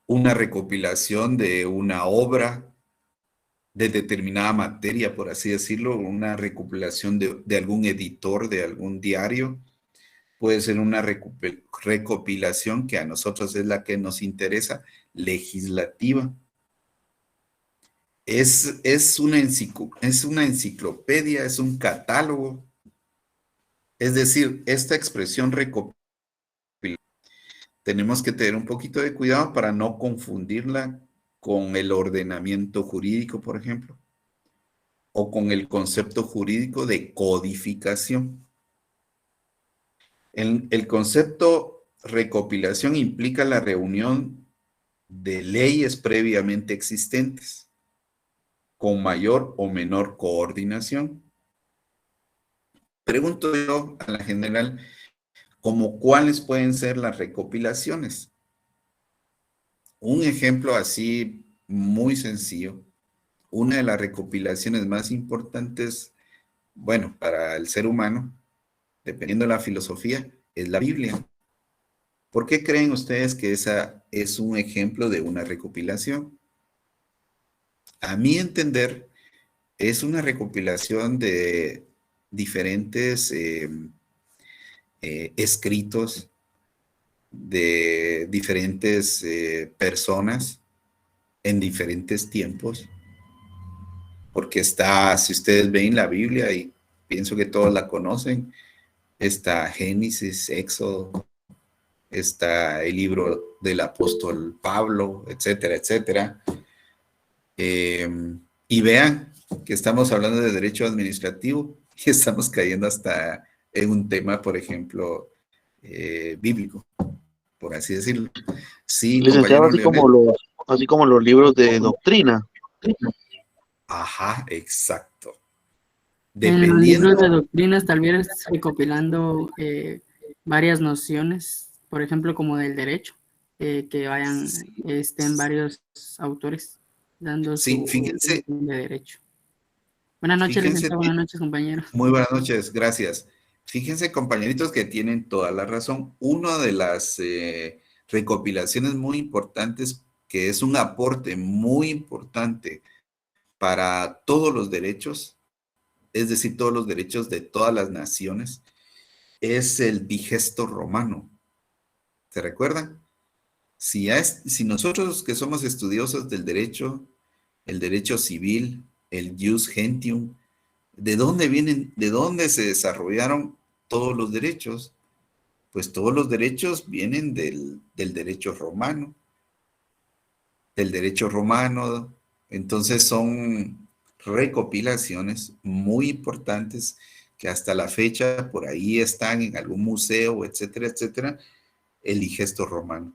[SPEAKER 1] una recopilación de una obra de determinada materia, por así decirlo, una recopilación de algún editor, de algún diario. Puede ser una recopilación que a nosotros es la que nos interesa, legislativa. Es una enciclopedia, es un catálogo. Es decir, esta expresión recopilación, tenemos que tener un poquito de cuidado para no confundirla con el ordenamiento jurídico, por ejemplo, o con el concepto jurídico de codificación. El concepto recopilación implica la reunión de leyes previamente existentes, con mayor o menor coordinación. Pregunto yo a la general, ¿cómo cuáles pueden ser las recopilaciones? Un ejemplo así muy sencillo, una de las recopilaciones más importantes, bueno, para el ser humano, dependiendo de la filosofía, es la Biblia. ¿Por qué creen ustedes que esa es un ejemplo de una recopilación? A mi entender, es una recopilación de diferentes escritos de diferentes personas en diferentes tiempos, porque está, si ustedes ven la Biblia, y pienso que todos la conocen, está Génesis, Éxodo, está el libro del apóstol Pablo, etcétera, etcétera. Y vean que estamos hablando de derecho administrativo y estamos cayendo hasta en un tema, por ejemplo, bíblico, por así decirlo. Sí,
[SPEAKER 7] Licenciado,
[SPEAKER 1] compañero
[SPEAKER 7] así como los libros de doctrina.
[SPEAKER 1] Ajá, exacto.
[SPEAKER 13] En los libros de doctrinas tal vez recopilando varias nociones, por ejemplo, como del derecho, que estén varios autores dando su
[SPEAKER 1] fíjense,
[SPEAKER 13] de derecho. Buenas noches, licenciado. Buenas noches, compañeros.
[SPEAKER 1] Muy buenas noches, gracias. Fíjense, compañeritos, que tienen toda la razón. Una de las recopilaciones muy importantes, que es un aporte muy importante para todos los derechos, es decir, todos los derechos de todas las naciones, es el Digesto Romano. ¿Se recuerdan? Si nosotros que somos estudiosos del derecho, el derecho civil, el Jus Gentium, ¿de dónde vienen, de dónde se desarrollaron todos los derechos? Pues todos los derechos vienen del derecho romano. Del derecho romano, entonces son recopilaciones muy importantes que hasta la fecha por ahí están en algún museo, etcétera, etcétera, el digesto romano.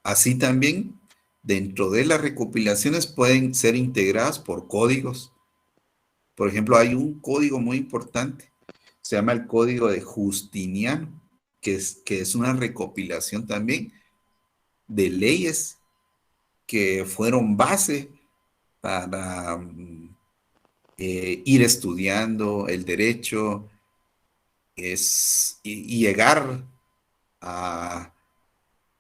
[SPEAKER 1] Así también, dentro de las recopilaciones pueden ser integradas por códigos. Por ejemplo, hay un código muy importante, se llama el Código de Justiniano, que es una recopilación también de leyes que fueron base para ir estudiando el derecho y llegar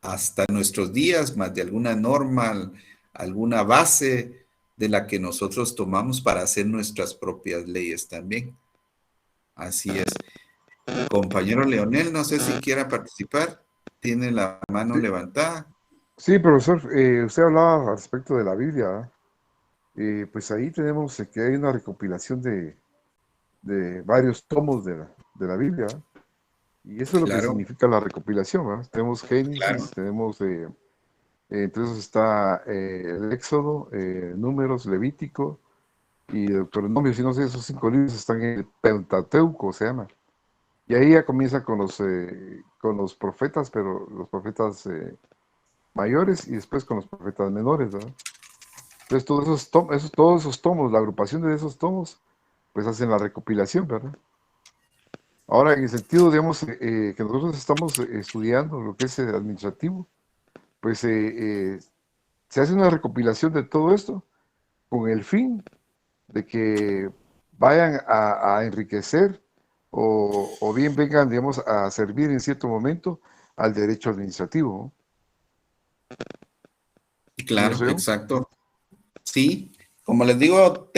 [SPEAKER 1] hasta nuestros días, más de alguna norma, alguna base de la que nosotros tomamos para hacer nuestras propias leyes también. Así es. Compañero Leonel, no sé si quiera participar. Tiene la mano levantada.
[SPEAKER 4] Sí, profesor, usted hablaba al respecto de la Biblia. Pues ahí tenemos que hay una recopilación de varios tomos de la Biblia. Y eso es lo que significa la recopilación, ¿verdad? Tenemos Génesis, tenemos, entre esos está el Éxodo, Números, Levítico y Deuteronomio. Si no sé, esos 5 libros están en el Pentateuco, se llama. Y ahí ya comienza con los profetas, pero los profetas mayores y después con los profetas menores, ¿verdad? Entonces todos esos tomos, la agrupación de esos tomos, pues hacen la recopilación, ¿verdad? Ahora, en el sentido, digamos, que nosotros estamos estudiando lo que es administrativo, pues se hace una recopilación de todo esto con el fin de que vayan a enriquecer o bien vengan, digamos, a servir en cierto momento al derecho administrativo, ¿no?
[SPEAKER 1] Claro, exacto. Sí, como les digo,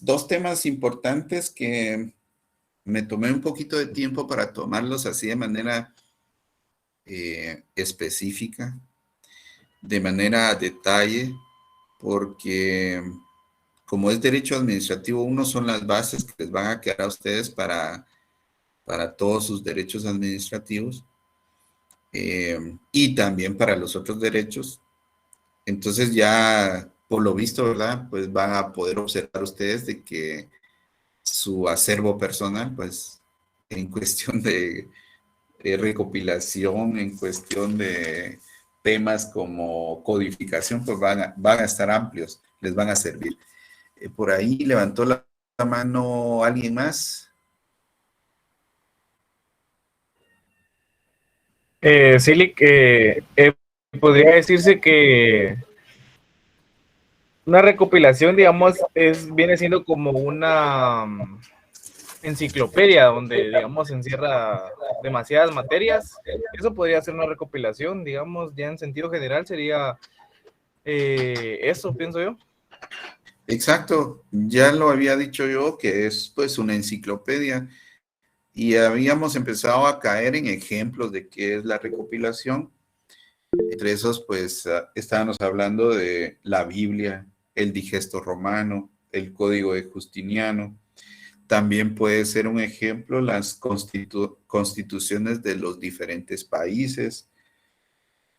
[SPEAKER 1] dos temas importantes que me tomé un poquito de tiempo para tomarlos así de manera específica, de manera a detalle, porque como es derecho administrativo, uno son las bases que les van a quedar a ustedes para todos sus derechos administrativos y también para los otros derechos. Entonces ya, por lo visto, ¿verdad? Pues van a poder observar ustedes de que su acervo personal, pues en cuestión de recopilación, en cuestión de temas como codificación, pues van a estar amplios, les van a servir. Por ahí levantó la mano alguien más.
[SPEAKER 2] Sí, podría decirse que una recopilación, digamos, viene siendo como una enciclopedia donde, digamos, encierra demasiadas materias. Eso podría ser una recopilación, digamos, ya en sentido general sería eso, pienso yo.
[SPEAKER 1] Exacto, ya lo había dicho yo que es pues una enciclopedia y habíamos empezado a caer en ejemplos de qué es la recopilación. Entre esos pues estábamos hablando de la Biblia, el digesto romano, el Código de Justiniano. También puede ser un ejemplo las constituciones de los diferentes países.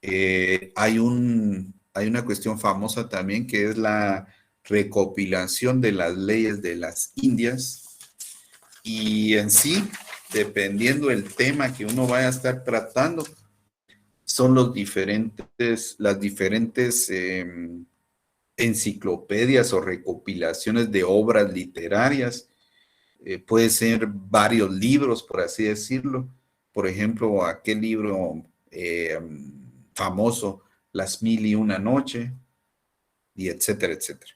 [SPEAKER 1] Hay una cuestión famosa también que es la recopilación de las leyes de las Indias. Y en sí, dependiendo del tema que uno vaya a estar tratando, son las diferentes enciclopedias o recopilaciones de obras literarias. Puede ser varios libros, por así decirlo. Por ejemplo, aquel libro famoso, Las 1001 Noche, y etcétera, etcétera.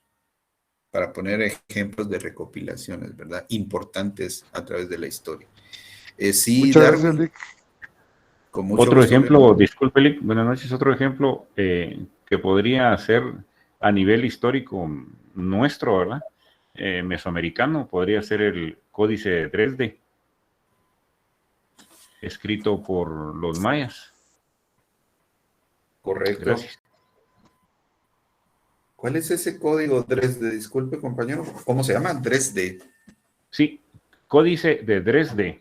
[SPEAKER 1] Para poner ejemplos de recopilaciones, ¿verdad? Importantes a través de la historia. Sí,
[SPEAKER 4] muchas
[SPEAKER 1] Darwin,
[SPEAKER 4] gracias, Lick.
[SPEAKER 1] Con mucho
[SPEAKER 5] otro
[SPEAKER 1] gusto,
[SPEAKER 5] ejemplo,
[SPEAKER 1] Leonel.
[SPEAKER 5] disculpe, Lick, buenas noches, otro ejemplo que podría ser a nivel histórico nuestro, ¿verdad? Mesoamericano, podría ser el Códice de Dresde, escrito por los mayas.
[SPEAKER 1] Correcto.
[SPEAKER 5] Gracias.
[SPEAKER 1] ¿Cuál es ese código Dresde? Disculpe, compañero. ¿Cómo se llama? Dresde.
[SPEAKER 5] Sí, Códice de Dresde.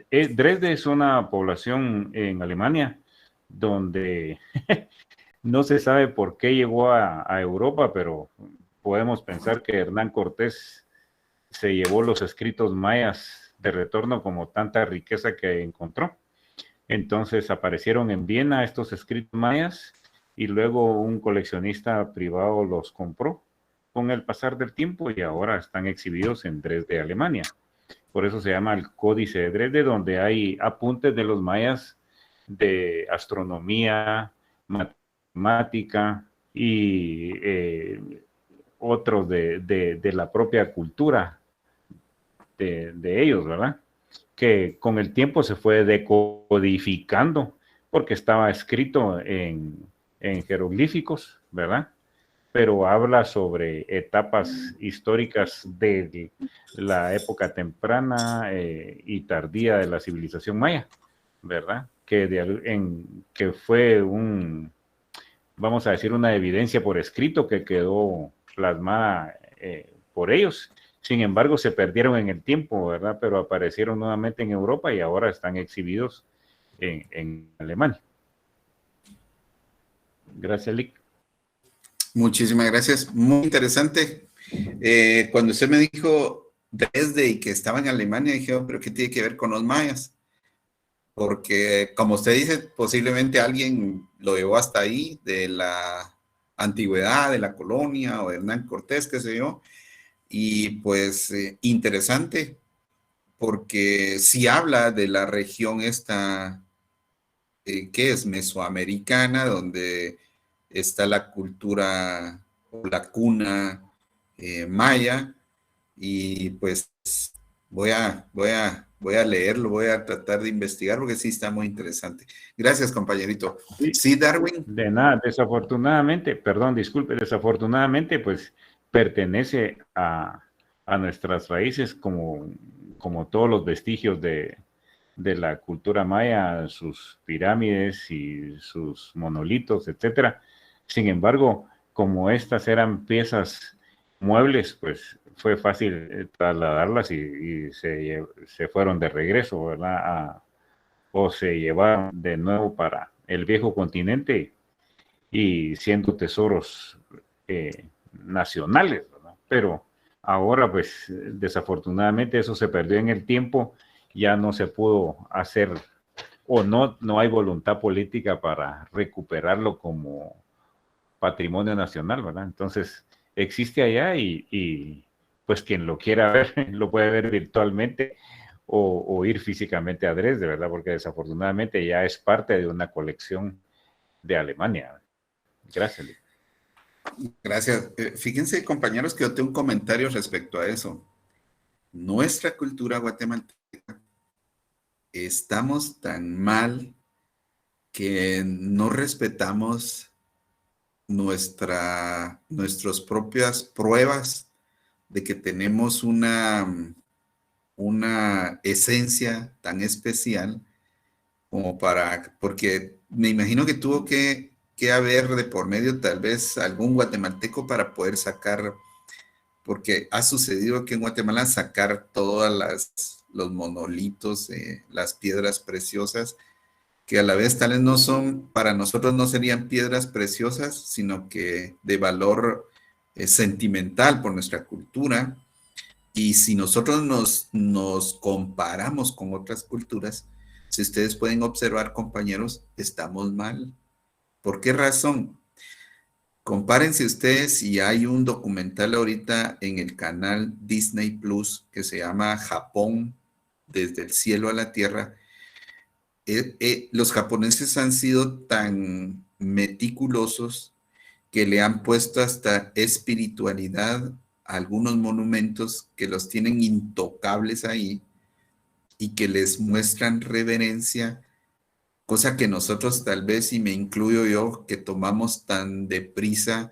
[SPEAKER 5] Dresde es una población en Alemania donde no se sabe por qué llegó a Europa, pero podemos pensar que Hernán Cortés se llevó los escritos mayas de retorno como tanta riqueza que encontró. Entonces aparecieron en Viena estos escritos mayas y luego un coleccionista privado los compró con el pasar del tiempo y ahora están exhibidos en Dresde, Alemania. Por eso se llama el Códice de Dresde, donde hay apuntes de los mayas de astronomía, matemática y otros de la propia cultura de ellos, ¿verdad? Que con el tiempo se fue decodificando porque estaba escrito en jeroglíficos, ¿verdad? Pero habla sobre etapas históricas de la época temprana y tardía de la civilización maya, ¿verdad? Que fue vamos a decir, una evidencia por escrito que quedó plasmada por ellos. Sin embargo, se perdieron en el tiempo, ¿verdad? Pero aparecieron nuevamente en Europa y ahora están exhibidos en Alemania. Gracias, Lick.
[SPEAKER 1] Muchísimas gracias. Muy interesante. Cuando usted me dijo Dresde y que estaba en Alemania, dije, oh, pero ¿qué tiene que ver con los mayas? Porque, como usted dice, posiblemente alguien lo llevó hasta ahí, de la antigüedad, de la colonia, o de Hernán Cortés, qué sé yo. Y pues interesante, porque sí habla de la región esta, que es mesoamericana, donde está la cultura o la cuna maya, y pues voy a leerlo, voy a tratar de investigar porque sí está muy interesante. Gracias, compañerito. Sí, Darwin.
[SPEAKER 5] De nada, desafortunadamente, perdón, disculpe, desafortunadamente, pues pertenece a nuestras raíces como todos los vestigios de la cultura maya, sus pirámides y sus monolitos, etcétera. Sin embargo, como estas eran piezas muebles, pues fue fácil trasladarlas y se fueron de regreso, ¿verdad? O se llevaron de nuevo para el viejo continente y siendo tesoros nacionales, ¿verdad? Pero ahora, pues, desafortunadamente eso se perdió en el tiempo, ya no se pudo hacer, o no hay voluntad política para recuperarlo como patrimonio nacional, ¿verdad? Entonces, existe allá y pues quien lo quiera ver, lo puede ver virtualmente o ir físicamente a Dresde, ¿verdad? Porque desafortunadamente ya es parte de una colección de Alemania. Gracias.
[SPEAKER 1] Gracias. Fíjense, compañeros, que yo tengo un comentario respecto a eso. Nuestra cultura guatemalteca, estamos tan mal que no respetamos nuestras propias pruebas de que tenemos una esencia tan especial como porque me imagino que tuvo que haber de por medio tal vez algún guatemalteco para poder sacar, porque ha sucedido que en Guatemala sacar todas los monolitos, las piedras preciosas, que a la vez tal vez no son, para nosotros no serían piedras preciosas, sino que de valor sentimental por nuestra cultura. Y si nosotros nos comparamos con otras culturas, si ustedes pueden observar, compañeros, estamos mal. ¿Por qué razón? Compárense ustedes, y hay un documental ahorita en el canal Disney Plus que se llama Japón, desde el cielo a la tierra. Los japoneses han sido tan meticulosos que le han puesto hasta espiritualidad a algunos monumentos que los tienen intocables ahí y que les muestran reverencia, cosa que nosotros tal vez, y me incluyo yo, que tomamos tan deprisa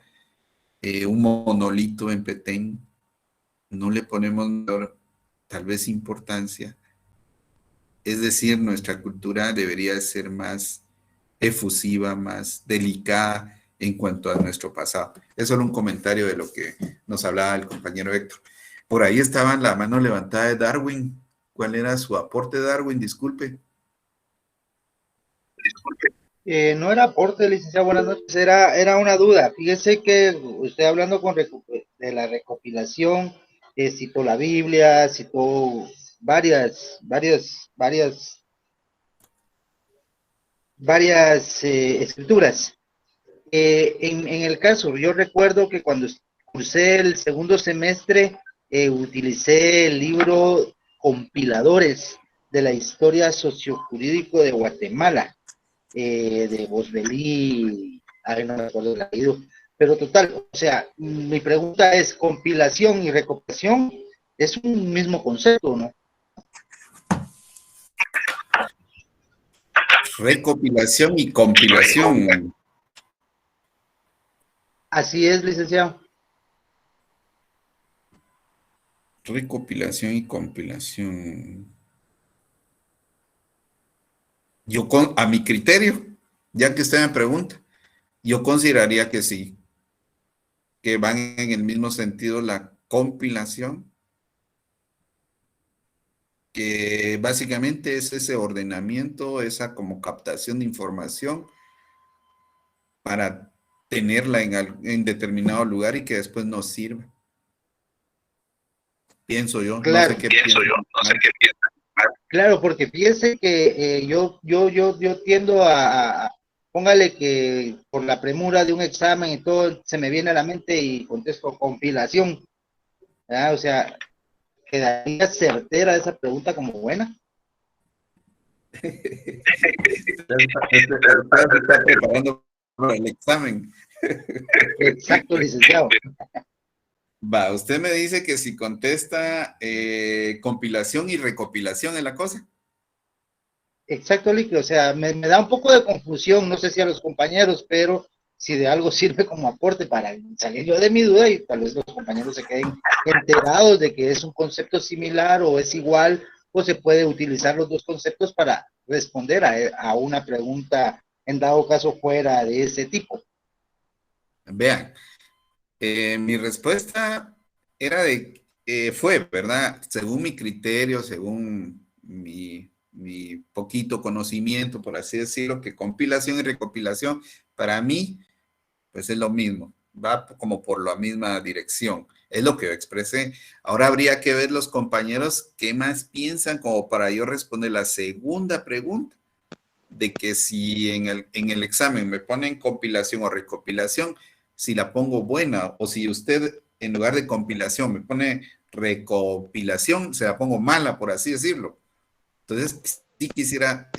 [SPEAKER 1] un monolito en Petén, no le ponemos tal vez importancia. Es decir, nuestra cultura debería ser más efusiva, más delicada en cuanto a nuestro pasado. Es solo un comentario de lo que nos hablaba el compañero Héctor. Por ahí estaba la mano levantada de Darwin. ¿Cuál era su aporte, Darwin? Disculpe.
[SPEAKER 9] No era aporte, licenciado, buenas noches, era una duda. Fíjese que estoy hablando de la recopilación citó la Biblia, citó varias escrituras. En el caso, yo recuerdo que cuando cursé el segundo semestre, utilicé el libro Compiladores de la Historia Sociojurídico de Guatemala, de Bosbelí, no me acuerdo el apellido, pero total, o sea, mi pregunta es, compilación y recopilación es un mismo concepto, ¿no?
[SPEAKER 1] Recopilación y compilación.
[SPEAKER 9] Así es, licenciado.
[SPEAKER 1] Recopilación y compilación. A mi criterio, ya que usted me pregunta, yo consideraría que sí, que van en el mismo sentido la compilación, que básicamente es ese ordenamiento, esa como captación de información para tenerla en determinado lugar y que después nos sirva. Pienso yo,
[SPEAKER 9] Claro,
[SPEAKER 1] no sé qué pienso.
[SPEAKER 9] Claro, porque fíjese que yo tiendo póngale que por la premura de un examen y todo, se me viene a la mente y contesto compilación. ¿Verdad? O sea, quedaría certera esa pregunta como buena.
[SPEAKER 1] Está preparando para el examen.
[SPEAKER 9] Exacto, licenciado.
[SPEAKER 1] Va, usted me dice que si contesta compilación y recopilación es la cosa.
[SPEAKER 9] Exacto, Lique, o sea, me da un poco de confusión, no sé si a los compañeros, pero si de algo sirve como aporte para salir yo de mi duda y tal vez los compañeros se queden enterados de que es un concepto similar o es igual, o se puede utilizar los dos conceptos para responder a una pregunta, en dado caso fuera de ese tipo.
[SPEAKER 1] Vean, mi respuesta era fue, ¿verdad? Según mi criterio, según mi poquito conocimiento, por así decirlo, que compilación y recopilación, para mí, pues es lo mismo, va como por la misma dirección, es lo que yo expresé. Ahora habría que ver los compañeros qué más piensan como para yo responder la segunda pregunta, de que si en el examen me ponen compilación o recopilación, si la pongo buena, o si usted en lugar de compilación me pone recopilación, se la pongo mala, por así decirlo. Entonces, sí quisiera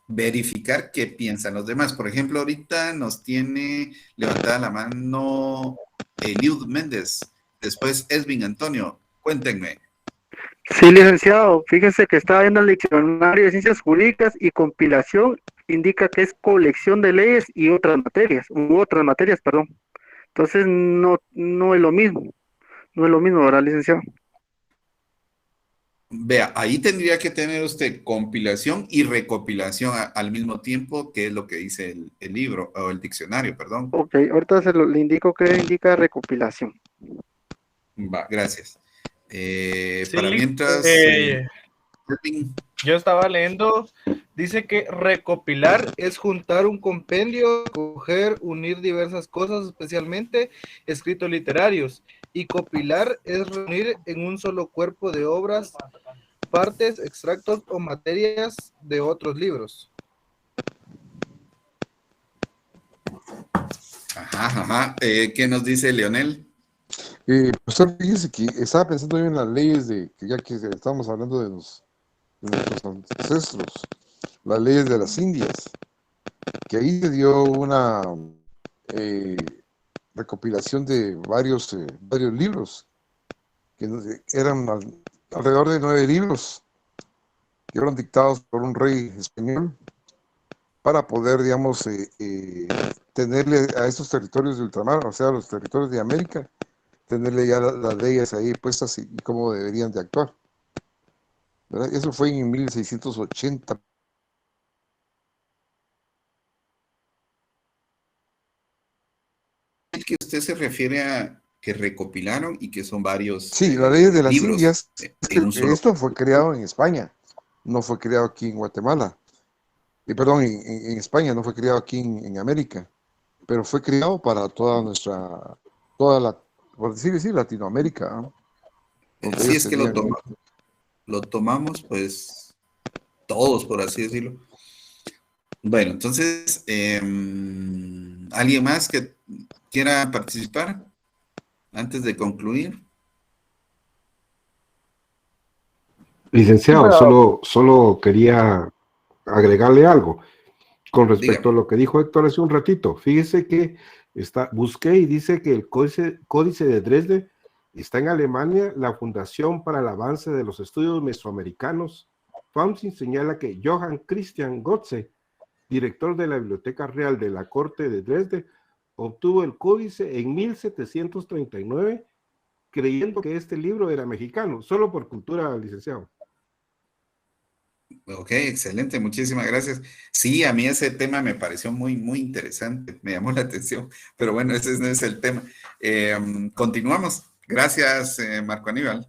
[SPEAKER 1] verificar qué piensan los demás. Por ejemplo, ahorita nos tiene levantada la mano Eliud Méndez, después Esvin Antonio. Cuéntenme.
[SPEAKER 12] Sí, licenciado, fíjese que estaba viendo el diccionario de ciencias jurídicas y compilación indica que es colección de leyes y otras materias, perdón. Entonces no es lo mismo, ¿verdad, licenciado?
[SPEAKER 1] Vea, ahí tendría que tener usted compilación y recopilación al mismo tiempo, que es lo que dice el libro, o el diccionario, perdón.
[SPEAKER 12] Ok, ahorita le indico que indica recopilación.
[SPEAKER 1] Va, gracias.
[SPEAKER 2] Sí,
[SPEAKER 1] para mientras...
[SPEAKER 2] yo estaba leyendo, dice que recopilar es juntar un compendio, coger, unir diversas cosas, especialmente escritos literarios, y copilar es reunir en un solo cuerpo de obras, partes, extractos o materias de otros libros.
[SPEAKER 1] Ajá. ¿Qué nos dice Leonel?
[SPEAKER 4] Profesor, fíjese que estaba pensando yo en las leyes ya que estamos hablando de nuestros ancestros, las leyes de las Indias, que ahí se dio una recopilación de varios libros, que eran alrededor de 9 libros, que fueron dictados por un rey español, para poder, digamos, tenerle a esos territorios de ultramar, o sea, los territorios de América, tenerle ya las leyes ahí puestas y cómo deberían de actuar, ¿verdad? Eso fue en 1680.
[SPEAKER 1] Que usted se refiere a que recopilaron y que son varios
[SPEAKER 4] Sí, las leyes de las
[SPEAKER 1] libros
[SPEAKER 4] Indias.
[SPEAKER 1] en un solo...
[SPEAKER 4] Esto fue creado en España, no fue creado aquí en Guatemala. Perdón, en España, no fue creado aquí en América, pero fue creado para por decir así, Latinoamérica, ¿no?
[SPEAKER 1] Si es que lo tomamos, pues todos, por así decirlo. Bueno, entonces, ¿alguien más que quiera participar antes de concluir?
[SPEAKER 11] Licenciado,
[SPEAKER 6] Bueno,
[SPEAKER 11] solo quería agregarle algo con respecto
[SPEAKER 1] Dígame.
[SPEAKER 11] a lo que dijo Héctor hace un ratito. Fíjese que busqué y dice que el Códice de Dresde está en Alemania. La Fundación para el Avance de los Estudios Mesoamericanos, FAMSI, señala que Johann Christian Gotze, director de la Biblioteca Real de la Corte de Dresde, obtuvo el códice en 1739, creyendo que este libro era mexicano, solo por cultura, licenciado.
[SPEAKER 1] Ok, excelente, muchísimas gracias. Sí, a mí ese tema me pareció muy, muy interesante, me llamó la atención, pero bueno, ese no es el tema. Continuamos. Gracias, Marco Aníbal.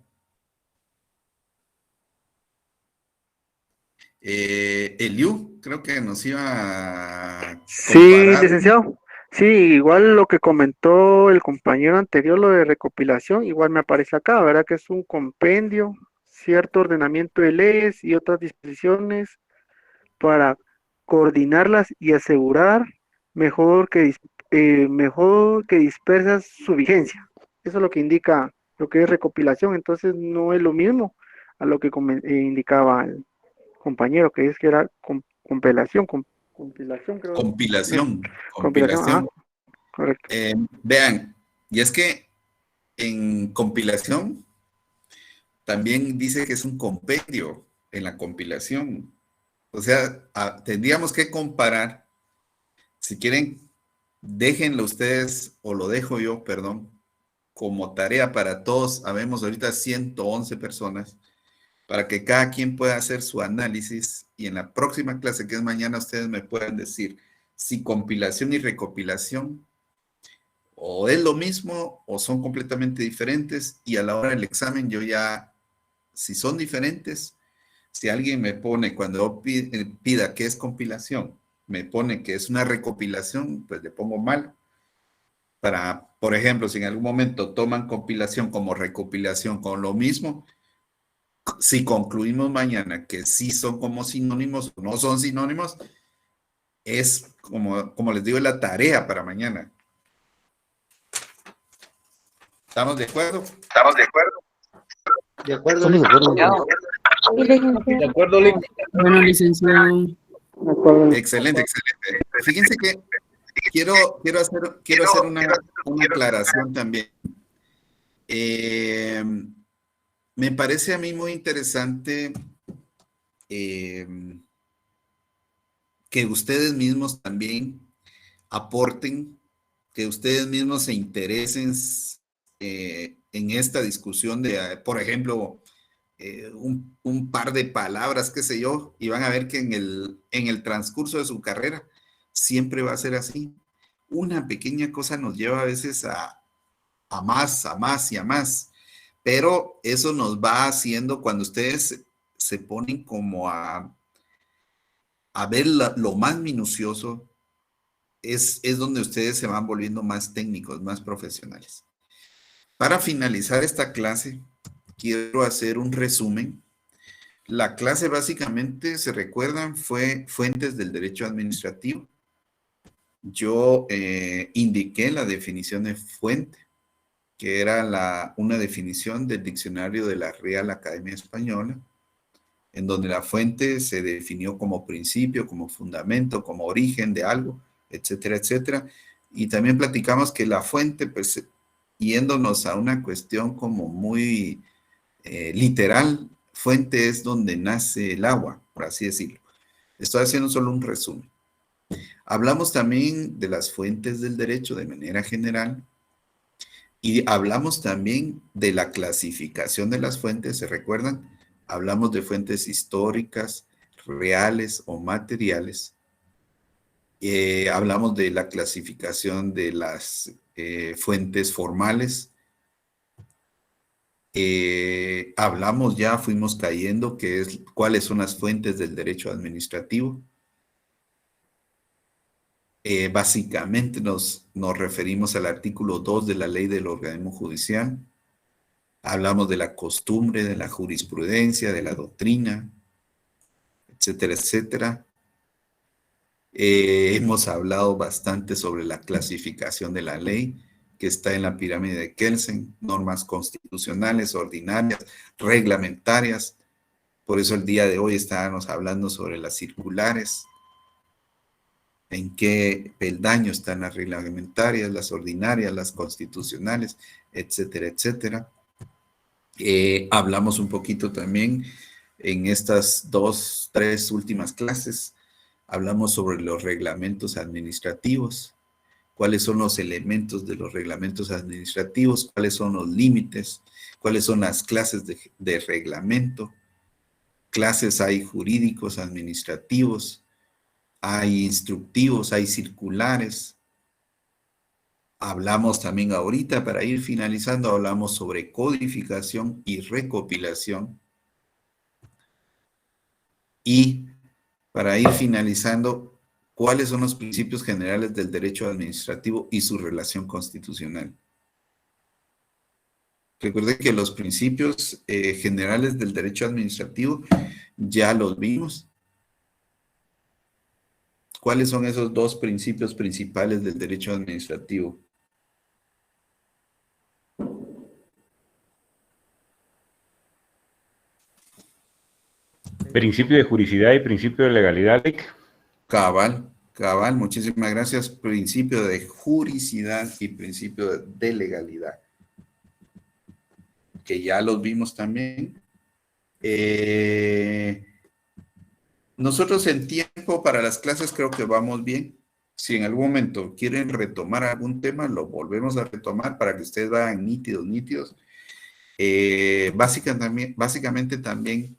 [SPEAKER 1] Eliu, creo que nos iba a
[SPEAKER 12] Sí,
[SPEAKER 1] comparar.
[SPEAKER 12] licenciado. Sí, igual lo que comentó el compañero anterior, lo de recopilación, igual me aparece acá, ¿verdad? Que es un compendio, cierto ordenamiento de leyes y otras disposiciones para coordinarlas y asegurar mejor que dispersas su vigencia. Eso es lo que indica lo que es recopilación, entonces no es lo mismo a lo que indicaba el compañero, que es que era compilación, compilación, creo.
[SPEAKER 1] Compilación,
[SPEAKER 12] Compilación,
[SPEAKER 1] compilación.
[SPEAKER 12] correcto.
[SPEAKER 1] Vean, y es que en compilación también dice que es un compendio en la compilación. O sea, tendríamos que comparar, si quieren, déjenlo ustedes, o lo dejo yo, perdón, como tarea para todos. Habemos ahorita 111 personas, para que cada quien pueda hacer su análisis y en la próxima clase, que es mañana, ustedes me puedan decir si compilación y recopilación o es lo mismo o son completamente diferentes, y a la hora del examen yo ya, si son diferentes, si alguien me pone, cuando pida que es compilación, me pone que es una recopilación, pues le pongo mal. Para, por ejemplo, si en algún momento toman compilación como recopilación con lo mismo, si concluimos mañana que sí son como sinónimos o no son sinónimos, es como les digo, la tarea para mañana. ¿Estamos de acuerdo?
[SPEAKER 9] ¿Estamos de acuerdo? De acuerdo, licenciado.
[SPEAKER 2] De acuerdo, Lic.
[SPEAKER 13] Bueno, licenciado.
[SPEAKER 1] Excelente, excelente. Fíjense que quiero hacer una aclaración también. Me parece a mí muy interesante que ustedes mismos también aporten, que ustedes mismos se interesen en esta discusión de, por ejemplo, un par de palabras, qué sé yo, y van a ver que en el transcurso de su carrera siempre va a ser así. Una pequeña cosa nos lleva a veces a más, a más y a más, pero eso nos va haciendo cuando ustedes se ponen como a ver lo más minucioso, es donde ustedes se van volviendo más técnicos, más profesionales. Para finalizar esta clase, quiero hacer un resumen. La clase básicamente, ¿se recuerdan? Fue fuentes del derecho administrativo. Yo indiqué la definición de fuente, que era una definición del diccionario de la Real Academia Española, en donde la fuente se definió como principio, como fundamento, como origen de algo, etcétera, etcétera. Y también platicamos que la fuente, pues, yéndonos a una cuestión como muy literal, fuente es donde nace el agua, por así decirlo. Estoy haciendo solo un resumen. Hablamos también de las fuentes del derecho de manera general y hablamos también de la clasificación de las fuentes, ¿se recuerdan? Hablamos de fuentes históricas, reales o materiales. Hablamos de la clasificación de las fuentes formales. Hablamos ya, fuimos cayendo, cuáles son las fuentes del derecho administrativo. Básicamente nos referimos al artículo 2 de la ley del organismo judicial. Hablamos de la costumbre, de la jurisprudencia, de la doctrina, etcétera, etcétera. Hemos hablado bastante sobre la clasificación de la ley, que está en la pirámide de Kelsen, normas constitucionales, ordinarias, reglamentarias. Por eso el día de hoy estábamos hablando sobre las circulares, en qué peldaño están las reglamentarias, las ordinarias, las constitucionales, etcétera, etcétera. Hablamos un poquito también en estas 2, 3 últimas clases, hablamos sobre los reglamentos administrativos, cuáles son los elementos de los reglamentos administrativos, cuáles son los límites, cuáles son las clases de reglamento. Clases hay jurídicos, administrativos, hay instructivos, hay circulares. Hablamos también ahorita, para ir finalizando, hablamos sobre codificación y recopilación. Y para ir finalizando, ¿cuáles son los principios generales del derecho administrativo y su relación constitucional? Recuerden que los principios generales del derecho administrativo ya los vimos. ¿Cuáles son esos 2 principios principales del derecho administrativo?
[SPEAKER 5] Principio de juridicidad y principio de legalidad, Lick.
[SPEAKER 1] Cabal, muchísimas gracias. Principio de juridicidad y principio de legalidad, que ya los vimos también. Nosotros en tiempo para las clases creo que vamos bien. Si en algún momento quieren retomar algún tema, lo volvemos a retomar para que ustedes vayan nítidos. Básicamente también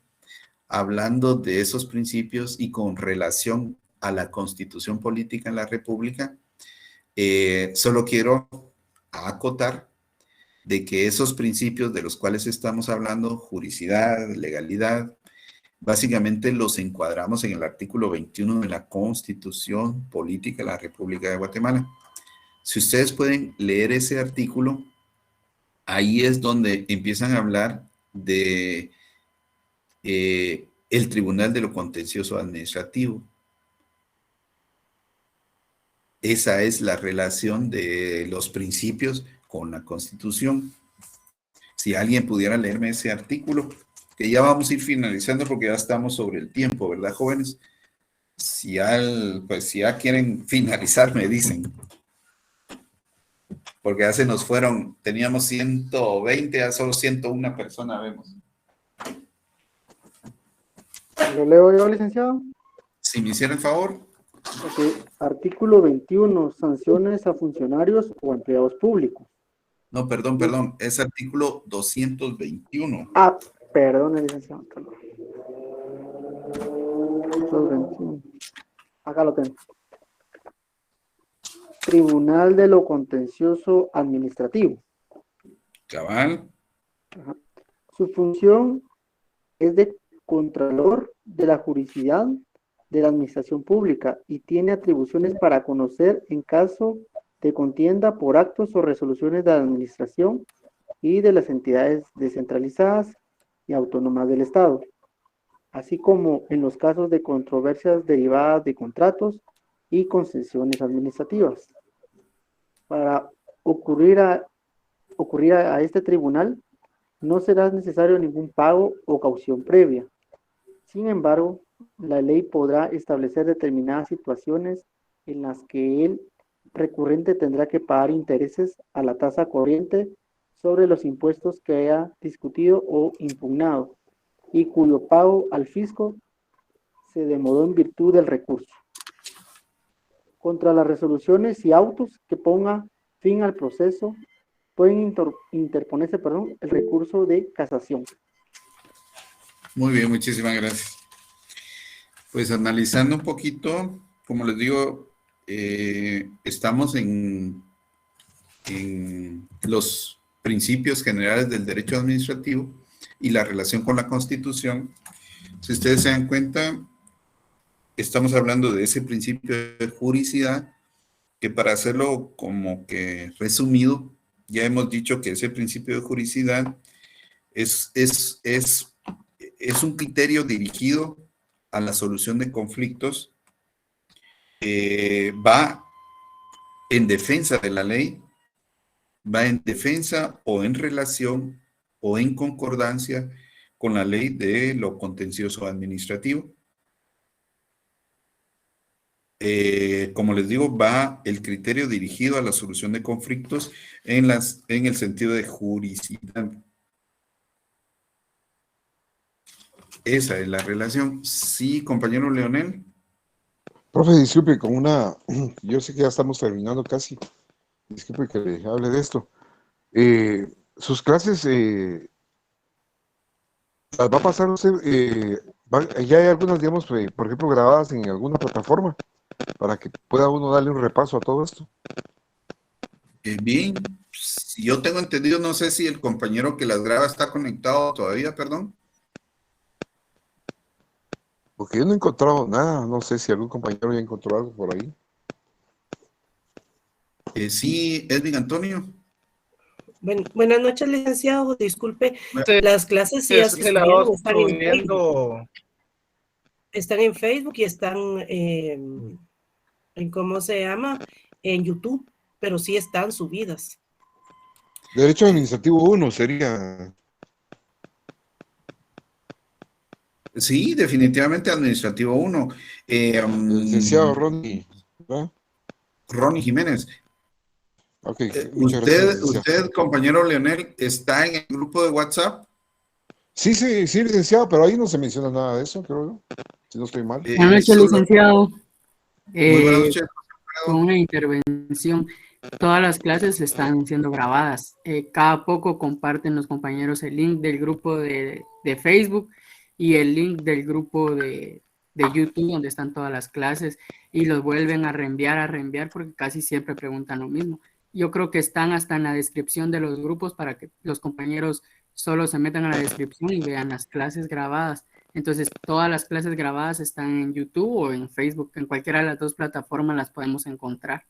[SPEAKER 1] hablando de esos principios y con relación a la Constitución Política en la República, solo quiero acotar de que esos principios de los cuales estamos hablando, juridicidad, legalidad, básicamente los encuadramos en el artículo 21 de la Constitución Política de la República de Guatemala. Si ustedes pueden leer ese artículo, ahí es donde empiezan a hablar de el Tribunal de lo Contencioso Administrativo. Esa es la relación de los principios con la Constitución. Si alguien pudiera leerme ese artículo, que ya vamos a ir finalizando porque ya estamos sobre el tiempo, ¿verdad, jóvenes? Si ya quieren finalizar, me dicen. Porque ya se nos fueron, teníamos 120, ya solo 101 personas vemos.
[SPEAKER 12] ¿Lo leo yo, licenciado?
[SPEAKER 1] Si me hiciera el favor.
[SPEAKER 12] Ok. Artículo 21, sanciones a funcionarios o empleados públicos.
[SPEAKER 1] No, perdón, es artículo 221.
[SPEAKER 12] Ah, perdón, licenciado. 221. Acá lo tengo. Tribunal de lo Contencioso Administrativo.
[SPEAKER 1] Cabal.
[SPEAKER 12] Ajá. Su función es de contralor de la juridicidad de la administración pública y tiene atribuciones para conocer en caso de contienda por actos o resoluciones de la administración y de las entidades descentralizadas y autónomas del Estado, así como en los casos de controversias derivadas de contratos y concesiones administrativas. Para ocurrir a este tribunal no será necesario ningún pago o caución previa. Sin embargo, la ley podrá establecer determinadas situaciones en las que el recurrente tendrá que pagar intereses a la tasa corriente sobre los impuestos que haya discutido o impugnado y cuyo pago al fisco se demoró en virtud del recurso. Contra las resoluciones y autos que pongan fin al proceso, pueden interponerse el recurso de casación.
[SPEAKER 1] Muy bien, muchísimas gracias. Pues analizando un poquito, como les digo, estamos en los principios generales del derecho administrativo y la relación con la Constitución. Si ustedes se dan cuenta, estamos hablando de ese principio de juridicidad, que para hacerlo como que resumido, ya hemos dicho que ese principio de juridicidad Es un criterio dirigido a la solución de conflictos, va en defensa de la ley, va en defensa o en relación o en concordancia con la ley de lo contencioso administrativo. Como les digo, va el criterio dirigido a la solución de conflictos en el sentido de juridicidad. Esa es la relación. Sí, compañero Leonel.
[SPEAKER 4] Profe, disculpe, yo sé que ya estamos terminando casi. Disculpe que le hable de esto. Sus clases, ¿las va a pasar usted? Ya hay algunas, digamos, por ejemplo, grabadas en alguna plataforma para que pueda uno darle un repaso a todo esto.
[SPEAKER 1] Bien, si yo tengo entendido, no sé si el compañero que las graba está conectado todavía, perdón.
[SPEAKER 4] Porque yo no he encontrado nada, no sé si algún compañero ya encontró algo por ahí.
[SPEAKER 1] Sí, Edwin Antonio.
[SPEAKER 14] Buenas noches, licenciado. Disculpe, las clases sí
[SPEAKER 2] Se la va
[SPEAKER 14] están en
[SPEAKER 2] subiendo.
[SPEAKER 14] Facebook. Están en Facebook y están en ¿cómo se llama? En YouTube, pero sí están subidas.
[SPEAKER 4] Derecho Administrativo 1 sería.
[SPEAKER 1] Sí, definitivamente Administrativo 1.
[SPEAKER 4] Licenciado Ronnie, ¿verdad?
[SPEAKER 1] Ronnie Jiménez.
[SPEAKER 4] Okay, muchas gracias,
[SPEAKER 1] usted, compañero Leonel, ¿está en el grupo de WhatsApp?
[SPEAKER 4] Sí, licenciado, pero ahí no se menciona nada de eso, creo yo, si no estoy mal.
[SPEAKER 13] Buenas noches, licenciado.
[SPEAKER 1] Muy buenas noches.
[SPEAKER 13] Con una intervención. Todas las clases están siendo grabadas. Cada poco comparten los compañeros el link del grupo de Facebook y el link del grupo de YouTube donde están todas las clases y los vuelven a reenviar porque casi siempre preguntan lo mismo. Yo creo que están hasta en la descripción de los grupos para que los compañeros solo se metan a la descripción y vean las clases grabadas. Entonces, todas las clases grabadas están en YouTube o en Facebook. En cualquiera de las dos plataformas las podemos encontrar.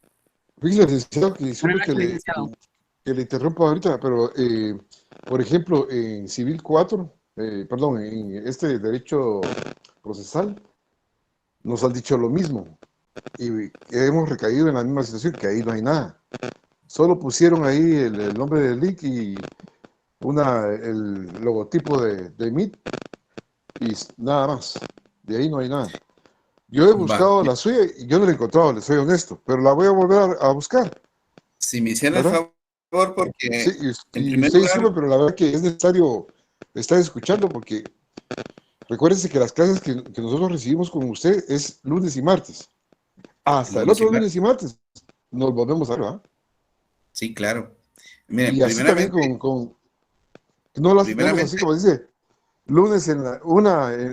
[SPEAKER 4] Fíjese, licenciado, que le interrumpo ahorita, pero, por ejemplo, en Civil 4, en este derecho procesal, nos han dicho lo mismo. Y hemos recaído en la misma situación, que ahí no hay nada. Solo pusieron ahí el nombre del link y el logotipo de Meet y nada más. De ahí no hay nada. Yo he buscado la suya y yo no la he encontrado, le soy honesto, pero la voy a volver a buscar.
[SPEAKER 1] Si me hiciera el favor, porque...
[SPEAKER 4] Sí, y usted disculpe, pero la verdad que es necesario estar escuchando porque recuérdense que las clases que nosotros recibimos con usted es lunes y martes. Hasta el otro lunes y martes nos volvemos a ver, ¿verdad?
[SPEAKER 1] Sí, claro. Miren,
[SPEAKER 4] y así también no las tenemos así como dice, lunes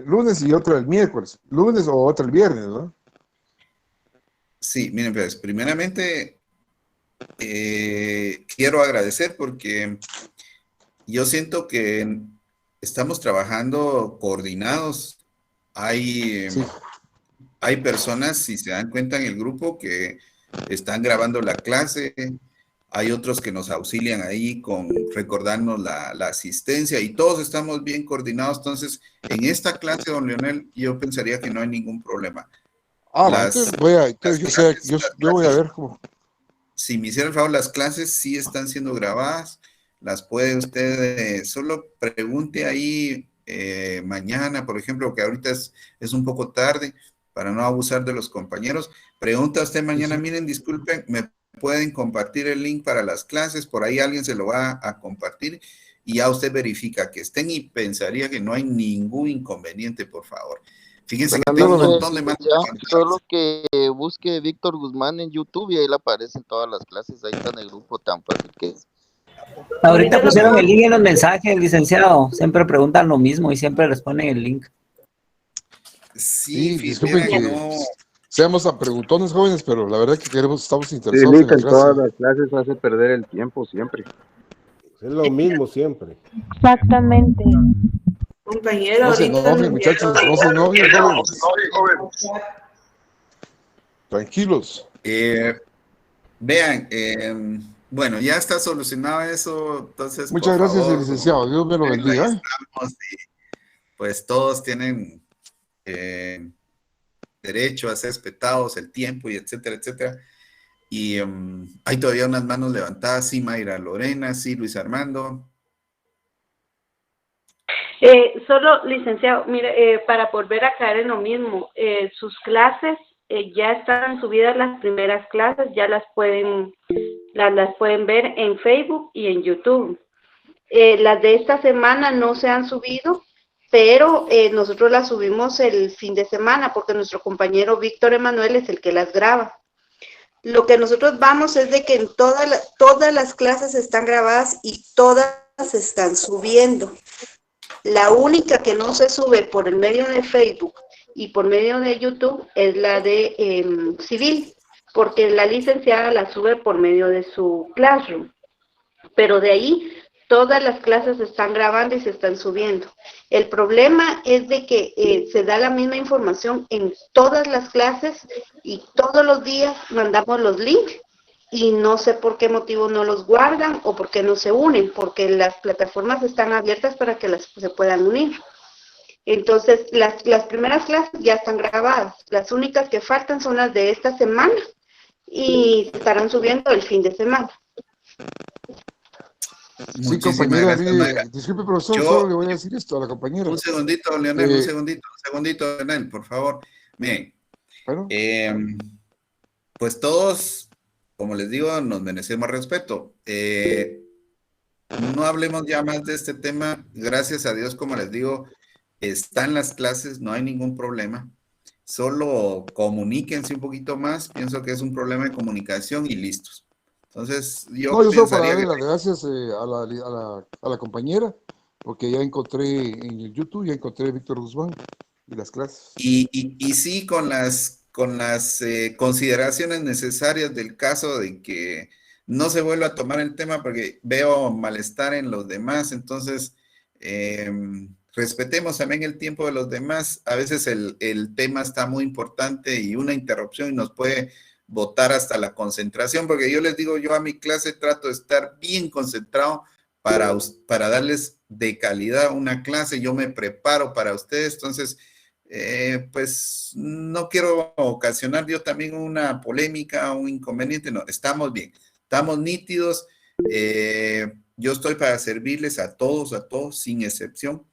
[SPEAKER 4] lunes y otra el miércoles, lunes o otra el viernes, ¿no?
[SPEAKER 1] Sí, miren, pues, primeramente quiero agradecer porque yo siento que estamos trabajando coordinados. Hay personas, si se dan cuenta en el grupo, que están grabando la clase. Hay otros que nos auxilian ahí con recordarnos la asistencia y todos estamos bien coordinados. Entonces, en esta clase, don Leonel, yo pensaría que no hay ningún problema.
[SPEAKER 4] Yo voy a ver cómo.
[SPEAKER 1] Si me hiciera el favor, las clases sí están siendo grabadas. Las puede usted, solo pregunte ahí mañana, por ejemplo, que ahorita es un poco tarde para no abusar de los compañeros. Pregunta usted mañana, miren, disculpen, me pueden compartir el link para las clases, por ahí alguien se lo va a compartir y ya usted verifica que estén y pensaría que no hay ningún inconveniente, por favor. Fíjense que tengo un montón de más.
[SPEAKER 15] Solo que busque Víctor Guzmán en YouTube y ahí le aparecen todas las clases, ahí está en el grupo, tan fácil que es.
[SPEAKER 16] Ahorita pusieron el link en los mensajes, licenciado, siempre preguntan lo mismo y siempre les ponen el link.
[SPEAKER 1] Sí,
[SPEAKER 4] disculpen que no seamos tan preguntones, jóvenes, pero la verdad que estamos interesados
[SPEAKER 17] en la clase. Todas las clases hace perder el tiempo siempre.
[SPEAKER 11] Es lo mismo siempre.
[SPEAKER 3] Exactamente.
[SPEAKER 14] Compañero,
[SPEAKER 4] no se enojen, muchachos, no se enojen, jóvenes. Tranquilos.
[SPEAKER 1] Vean, Bueno, ya está solucionado eso, entonces,
[SPEAKER 4] Muchas
[SPEAKER 1] por
[SPEAKER 4] gracias,
[SPEAKER 1] favor,
[SPEAKER 4] licenciado. Dios me lo
[SPEAKER 1] ahí
[SPEAKER 4] bendiga.
[SPEAKER 1] estamos y pues todos tienen derecho a ser respetados, el tiempo y etcétera, etcétera. Y hay todavía unas manos levantadas, sí, Mayra Lorena, sí, Luis Armando.
[SPEAKER 10] Solo, licenciado, mire, para volver a caer en lo mismo, sus clases ya están subidas, las primeras clases, ya las pueden ver en Facebook y en YouTube. Las de esta semana no se han subido, pero nosotros las subimos el fin de semana porque nuestro compañero Víctor Emanuel es el que las graba. Lo que nosotros vamos es de que en todas las clases están grabadas y todas se están subiendo. La única que no se sube por el medio de Facebook y por medio de YouTube es la de civil, porque la licenciada la sube por medio de su Classroom. Pero de ahí todas las clases se están grabando y se están subiendo. El problema es de que se da la misma información en todas las clases y todos los días mandamos los links y no sé por qué motivo no los guardan o por qué no se unen, porque las plataformas están abiertas para que se puedan unir. Entonces, las primeras clases ya están grabadas. Las únicas que faltan son las de esta semana y se estarán subiendo el fin de semana.
[SPEAKER 4] Sí, compañera, disculpe, profesor, solo le voy a decir esto a la compañera.
[SPEAKER 1] Un segundito, Leonel, un segundito, Leonel, por favor. Miren, pues todos, como les digo, nos merecemos respeto. No hablemos ya más de este tema. Gracias a Dios, como les digo, están las clases, no hay ningún problema. Solo comuníquense un poquito más. Pienso que es un problema de comunicación y listos. Entonces, yo
[SPEAKER 4] solo para darle
[SPEAKER 1] que...
[SPEAKER 4] las gracias a la compañera, porque ya encontré en el YouTube, ya encontré a Víctor Guzmán y las clases.
[SPEAKER 1] Y sí, con las consideraciones necesarias del caso de que no se vuelva a tomar el tema porque veo malestar en los demás, entonces respetemos también el tiempo de los demás. A veces el tema está muy importante y una interrupción nos puede botar hasta la concentración, porque yo les digo, yo a mi clase trato de estar bien concentrado para darles de calidad una clase, yo me preparo para ustedes, entonces pues no quiero ocasionar yo también una polémica, un inconveniente, no, estamos bien, estamos nítidos, yo estoy para servirles a todos, sin excepción,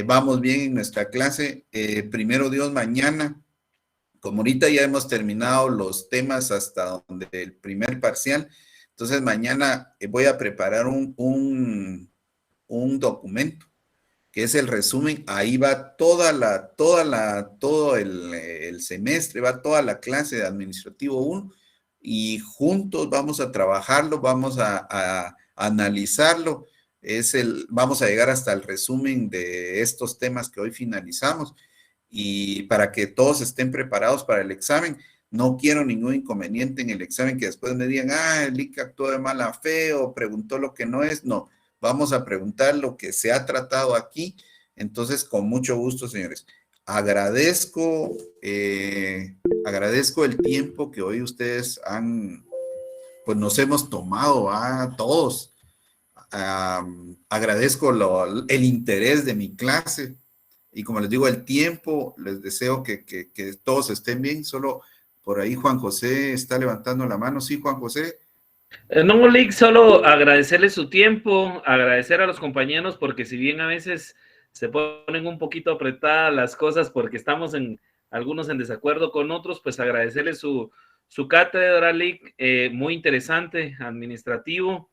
[SPEAKER 1] vamos bien en nuestra clase, primero Dios, mañana, como ahorita ya hemos terminado los temas hasta donde el primer parcial, entonces mañana voy a preparar un documento, que es el resumen, ahí va todo el semestre, va toda la clase de Administrativo 1, y juntos vamos a trabajarlo, vamos a analizarlo, vamos a llegar hasta el resumen de estos temas que hoy finalizamos, y para que todos estén preparados para el examen. No quiero ningún inconveniente en el examen que después me digan, el LIC actuó de mala fe o preguntó lo que no es. No, vamos a preguntar lo que se ha tratado aquí. Entonces, con mucho gusto, señores. Agradezco el tiempo que hoy ustedes pues nos hemos tomado a todos. Agradezco el interés de mi clase. Y como les digo, el tiempo, les deseo que todos estén bien. Solo por ahí Juan José está levantando la mano. Sí, Juan José.
[SPEAKER 18] No, Lick, solo agradecerles su tiempo, agradecer a los compañeros, porque si bien a veces se ponen un poquito apretadas las cosas porque estamos algunos en desacuerdo con otros, pues agradecerles su cátedra, Lick, muy interesante, administrativo,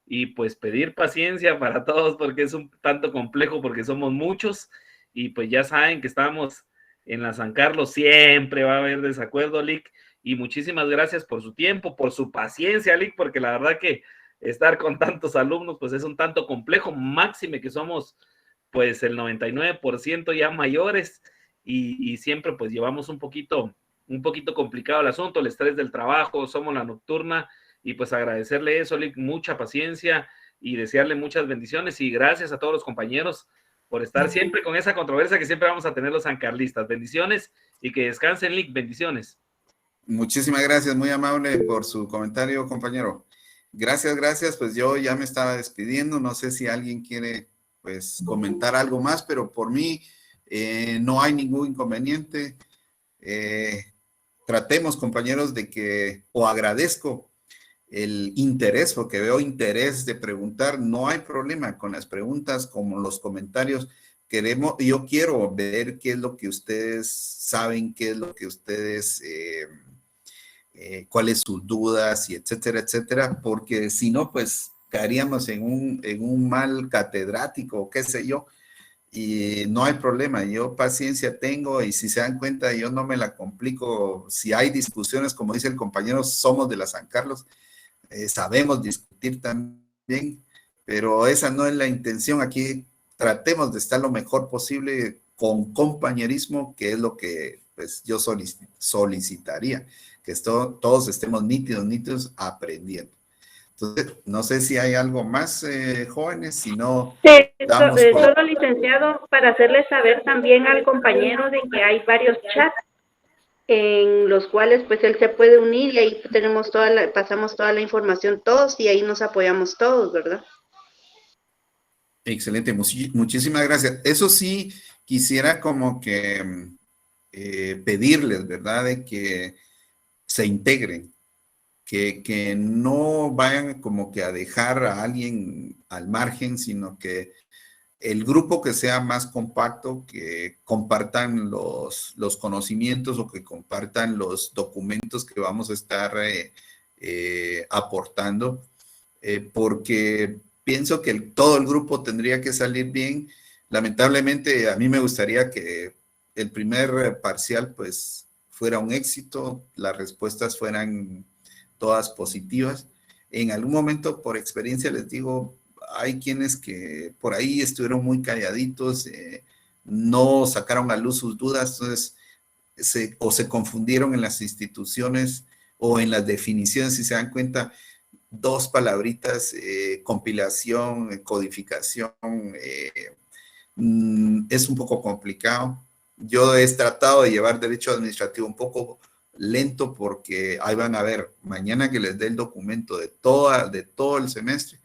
[SPEAKER 18] y pues pedir paciencia para todos porque es un tanto complejo porque somos muchos. Y pues ya saben que estamos en la San Carlos, siempre va a haber desacuerdo, Lick, y muchísimas gracias por su tiempo, por su paciencia, Lick, porque la verdad que estar con tantos alumnos pues es un tanto complejo, máxime que somos pues el 99% ya mayores y siempre pues llevamos un poquito complicado el asunto, el estrés del trabajo, somos la nocturna y pues agradecerle eso, Lick, mucha paciencia y desearle muchas bendiciones y gracias a todos los compañeros por estar siempre con esa controversia que siempre vamos a tener los sancarlistas. Bendiciones y que descansen, Lick. Bendiciones.
[SPEAKER 1] Muchísimas gracias, muy amable por su comentario, compañero. Gracias. Pues yo ya me estaba despidiendo. No sé si alguien quiere pues comentar algo más, pero por mí no hay ningún inconveniente. Tratemos, compañeros, de que, o agradezco el interés, porque veo interés de preguntar. No hay problema con las preguntas, como los comentarios. Yo quiero ver qué es lo que ustedes saben, qué es lo que ustedes, cuáles sus dudas, y etcétera, porque si no, pues caeríamos en un mal catedrático, qué sé yo, y no hay problema. Yo paciencia tengo, y si se dan cuenta, yo no me la complico. Si hay discusiones, como dice el compañero, somos de la San Carlos, sabemos discutir también, pero esa no es la intención. Aquí tratemos de estar lo mejor posible con compañerismo, que es lo que pues yo solicitaría, que todos estemos nítidos aprendiendo. Entonces, no sé si hay algo más, jóvenes, si no, damos
[SPEAKER 10] solo, licenciado, para hacerles saber también al compañero de que hay varios chats en los cuales pues él se puede unir, y ahí pasamos toda la información todos, y ahí nos apoyamos todos, ¿verdad?
[SPEAKER 1] Excelente, muchísimas gracias. Eso sí, quisiera como que pedirles, ¿verdad?, de que se integren, que no vayan como que a dejar a alguien al margen, sino que el grupo que sea más compacto, que compartan los conocimientos, o que compartan los documentos que vamos a estar aportando, porque pienso que todo el grupo tendría que salir bien. Lamentablemente, a mí me gustaría que el primer parcial pues fuera un éxito, las respuestas fueran todas positivas. En algún momento, por experiencia, les digo, hay quienes que por ahí estuvieron muy calladitos, no sacaron a luz sus dudas, entonces se confundieron en las instituciones o en las definiciones. Si se dan cuenta, dos palabritas, compilación, codificación, es un poco complicado. Yo he tratado de llevar derecho administrativo un poco lento, porque ahí van a ver, mañana que les dé el documento de todo el semestre,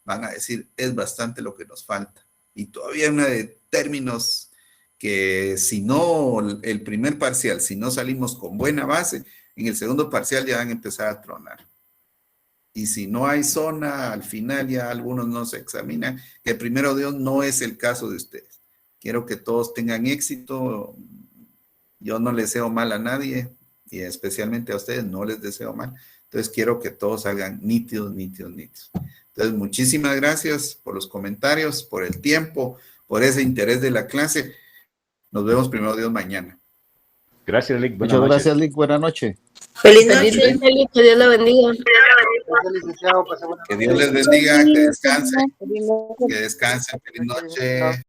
[SPEAKER 1] van a decir, es bastante lo que nos falta. Y todavía hay una de términos que si no, el primer parcial, si no salimos con buena base, en el segundo parcial ya van a empezar a tronar. Y si no hay zona, al final ya algunos no se examinan, que primero Dios no es el caso de ustedes. Quiero que todos tengan éxito. Yo no les deseo mal a nadie, y especialmente a ustedes no les deseo mal. Entonces quiero que todos salgan nítidos. Entonces, muchísimas gracias por los comentarios, por el tiempo, por ese interés de la clase. Nos vemos primero Dios mañana.
[SPEAKER 5] Gracias, Lick.
[SPEAKER 19] Muchas gracias, Lick. Buenas noches.
[SPEAKER 8] Feliz noche, Lick. Que Dios lo bendiga.
[SPEAKER 1] Que Dios les bendiga, que descansen. Feliz noche.